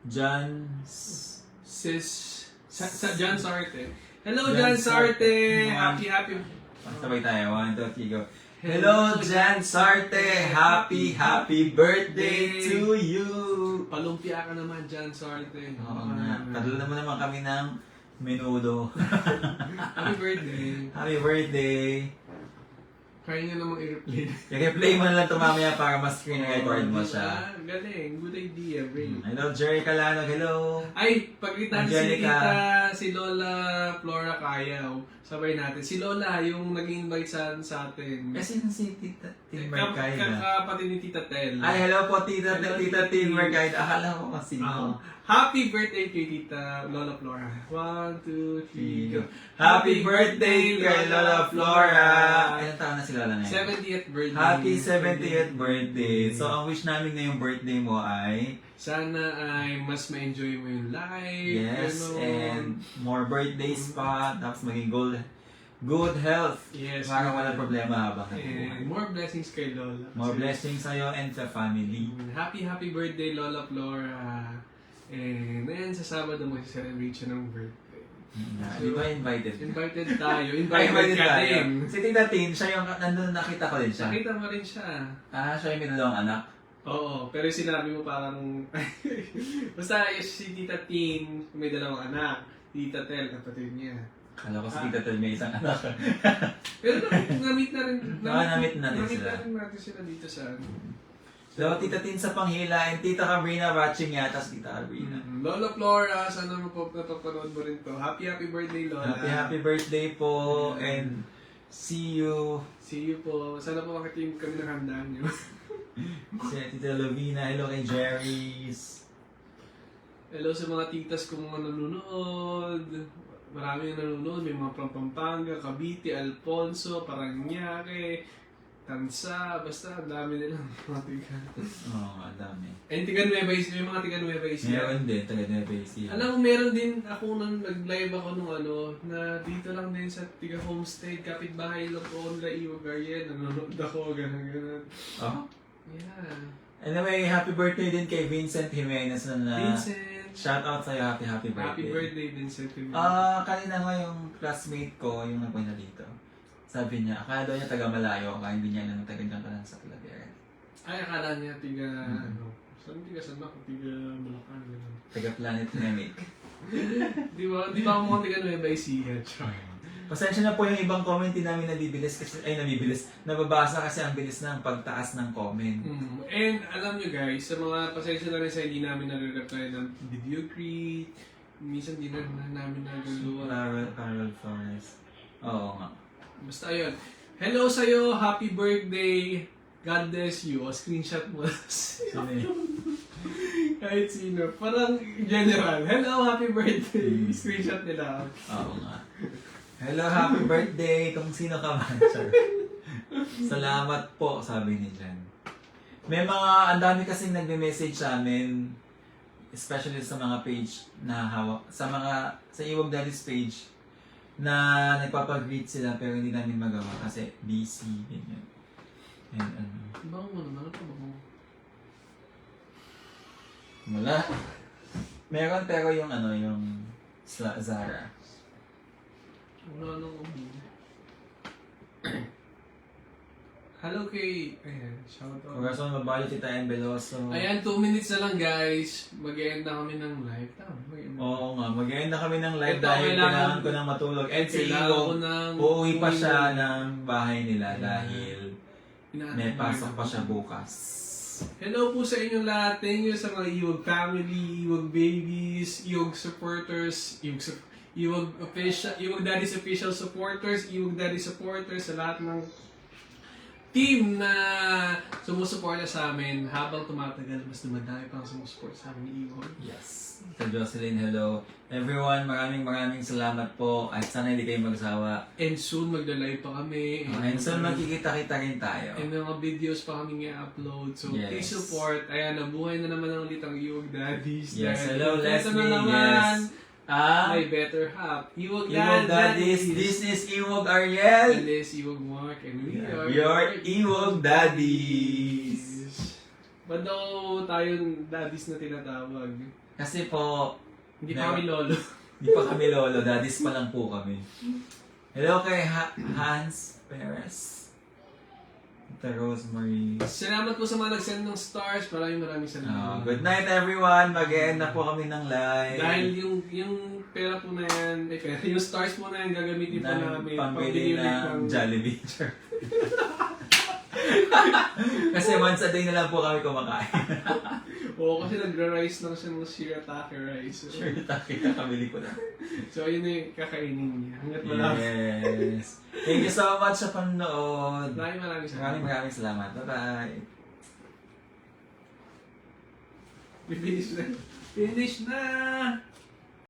John John Sarte. Hello, John John Sarte! Sarte. Happy. Sabay tayo. 1, 2, 3, go. Hello, Jan Sarte! Happy birthday to you! Palumpia ka naman, John Sarte. Oo nga. Padala mo naman kami ng menudo. Happy birthday. Happy birthday! Kaya niya namang i-replay. I-replay mo na lang ito mamaya para mas screen record mo siya. Galing. Good idea, brain. Hello, Jerry Calanog. Hello! Ay, pagkita si Angelica. Tita, si Lola Flora Kayaw. Sabay natin. Si Lola, yung nag-invite sa atin. Kasi si Tita Tin Mercayda. Kapatid ni Tita Tel. Ay, hello po Tita Hello, Tin Tita. Mercayda. Akala ko kasi Happy birthday kay Tita Lola Flora. 1, 2, 3, go. Happy birthday kay Lola Flora! Ilang taon na si Lola ngayon? 70th birthday. Happy 70th birthday! So, ang wish namin ngayong birthday mo ay Sana ay mas ma-enjoy mo yung life. yes, ganun. and more birthdays pa, tapos maging good health Yes. para walang problema habang And nabubuhay. more blessings kay Lola. More blessings sa'yo and sa family. Happy birthday Lola Flora. And then sa Sabado mo celebrate siya ng birthday. Di ba invited? Invited tayo. Ay, Invited ka tayo. din. Si Tita Tin, siya yung nandun nakita ko din siya. Nakita mo rin siya. Siya yung may dalawang anak. Oo, pero sinabi mo parang... Basta si Tita Tin, may dalawang anak. Tita Tel, kapatid niya. Kala ko si Tita Tin may isang anak. Pero na-meet na rin. Na-meet natin na-meet sila. na rin natin sila dito sa... So, Tita Tin sa Panghila and Tita Cabrina watching yata si Tita Cabrina. Lola Flora, sana napapanood mo rin to. Happy birthday, Lola. Happy birthday po and see you. See you po. Sana po makitim kami ng handaan nyo. Si Tita Lovina, hello kay Jerry's. Hello sa mga titas kong mga nanonood. Marami na nanonood. May mga from Pampanga, Cavite, Alfonso, Paranaque, Tansa. Basta ang dami nilang mga tiga. Oo, ang dami. And tiga Nueva Ecija. May mga tiga Nueva Ecija. Meron din, taga Nueva Ecija. Alam mo, meron din ako nang nag-live ako nung na dito lang din sa tiga homestay, kapitbahay lang po nila Iwo Garyen. Nanonood ako, gano'n. Oh? Yeah. Anyway, happy birthday din kay Vincent Jimenez na Vincent. shout out sa'yo, happy birthday. Happy birthday, Vincent. Kanina nga yung classmate ko, yung nagpunta dito. Sabi niya, akala daw niya taga Malayo, kaya hindi niya alam taga dyan ka lang sa Claveria. Ay, akala niya tiga, saan tiga saan ako? Tiga Bulacan. Gano'n. Taga Planet Nemic. Di ba ako mga tiga Nueva Ecija? Pasensya na po yung ibang comment din namin nababasa kasi ang bilis ng pagtaas ng comment. And alam nyo guys, sa mga pasensya na rin sa hindi namin nare-reply ng video greet, minsan di na namin nagagawa. Carol Flores. Oo nga. Basta ayun. Hello sa'yo, happy birthday, God bless you. O screenshot mo. Sino eh? Kahit sino. Parang general. Hello, happy birthday. Screenshot nila. Oo nga. Hello, happy birthday kung sino ka man. Salamat po, sabi ni Jen. May mga, ang dami kasing nagme-message sa amin, especially sa mga page na hawak, sa Iwag Daddy's page, na nagpapag-greet sila pero hindi namin magawa kasi busy, ganyan. And Bango naman. Ano pa bango? wala. Meron pero yung yung Zara. Wala nang hello kay... Ayan, shout out. Corazon Mabalyo, Tita Ann Veloso. Ayan, 2 minutes na lang guys. Mag-end na kami ng live. Tama, mag-end na. Oo nga, mag-end na kami ng live Ito, dahil kailangan kailangan ko nang matulog. And si Kailangan ko Iwo, ng... uuwi pa siya ng bahay nila dahil Inaantay may ko pasok na. pa siya bukas. Hello po sa inyong lahat. Thank you sa mga Iwag family, Iwag babies, Iwag supporters, Iwag official, Iwag Daddy's official supporters, Iwag Daddy supporters, sa lahat ng team na sumusuporta sa amin. Habang tumatagal, mas dumadami pang sumusuporta sa amin ni Iwan. Yes. Ito Jocelyn, hello. Everyone, maraming salamat po. At sana hindi kayo magsawa. And soon, magla-live pa kami. And soon magkikita-kita rin tayo. And mga videos pa kami i-upload. So, Yes. please support. Ayan, nabuhay na naman ulit ang Iwag Daddies. Yes, Dahil hello ito Leslie. na naman. Yes. Ah, My better half. Iwag Iwog Daddies. This is Iwog Ariel. And this Iwag Mark. And we are Your Iwog Daddies. Ba't daw tayong daddies na tinatawag? Kasi po, Hindi pa kami lolo. Hindi pa kami lolo, daddies pa lang po kami. Hello kay Hans Perez. Ito Rosemary. Salamat po sa mga nag-send ng stars. Maraming salamat. Good night everyone. Mag-end na po kami ng live. Dahil yung pera po na yan, yung stars po na yan, gagamitin po namin. Pambili ulit ng Jollibee. Kasi once a day na lang po kami kumakain. Oo, kasi nagra-rice lang siya ng shirataki rice. So, Sure, kakabili ko na. so yun na yung kakainin niya. Hanggat wala. Yes. Thank you so much sa panonood. Maraming salamat. Maraming salamat. Bye-bye. Finish na. Finish na!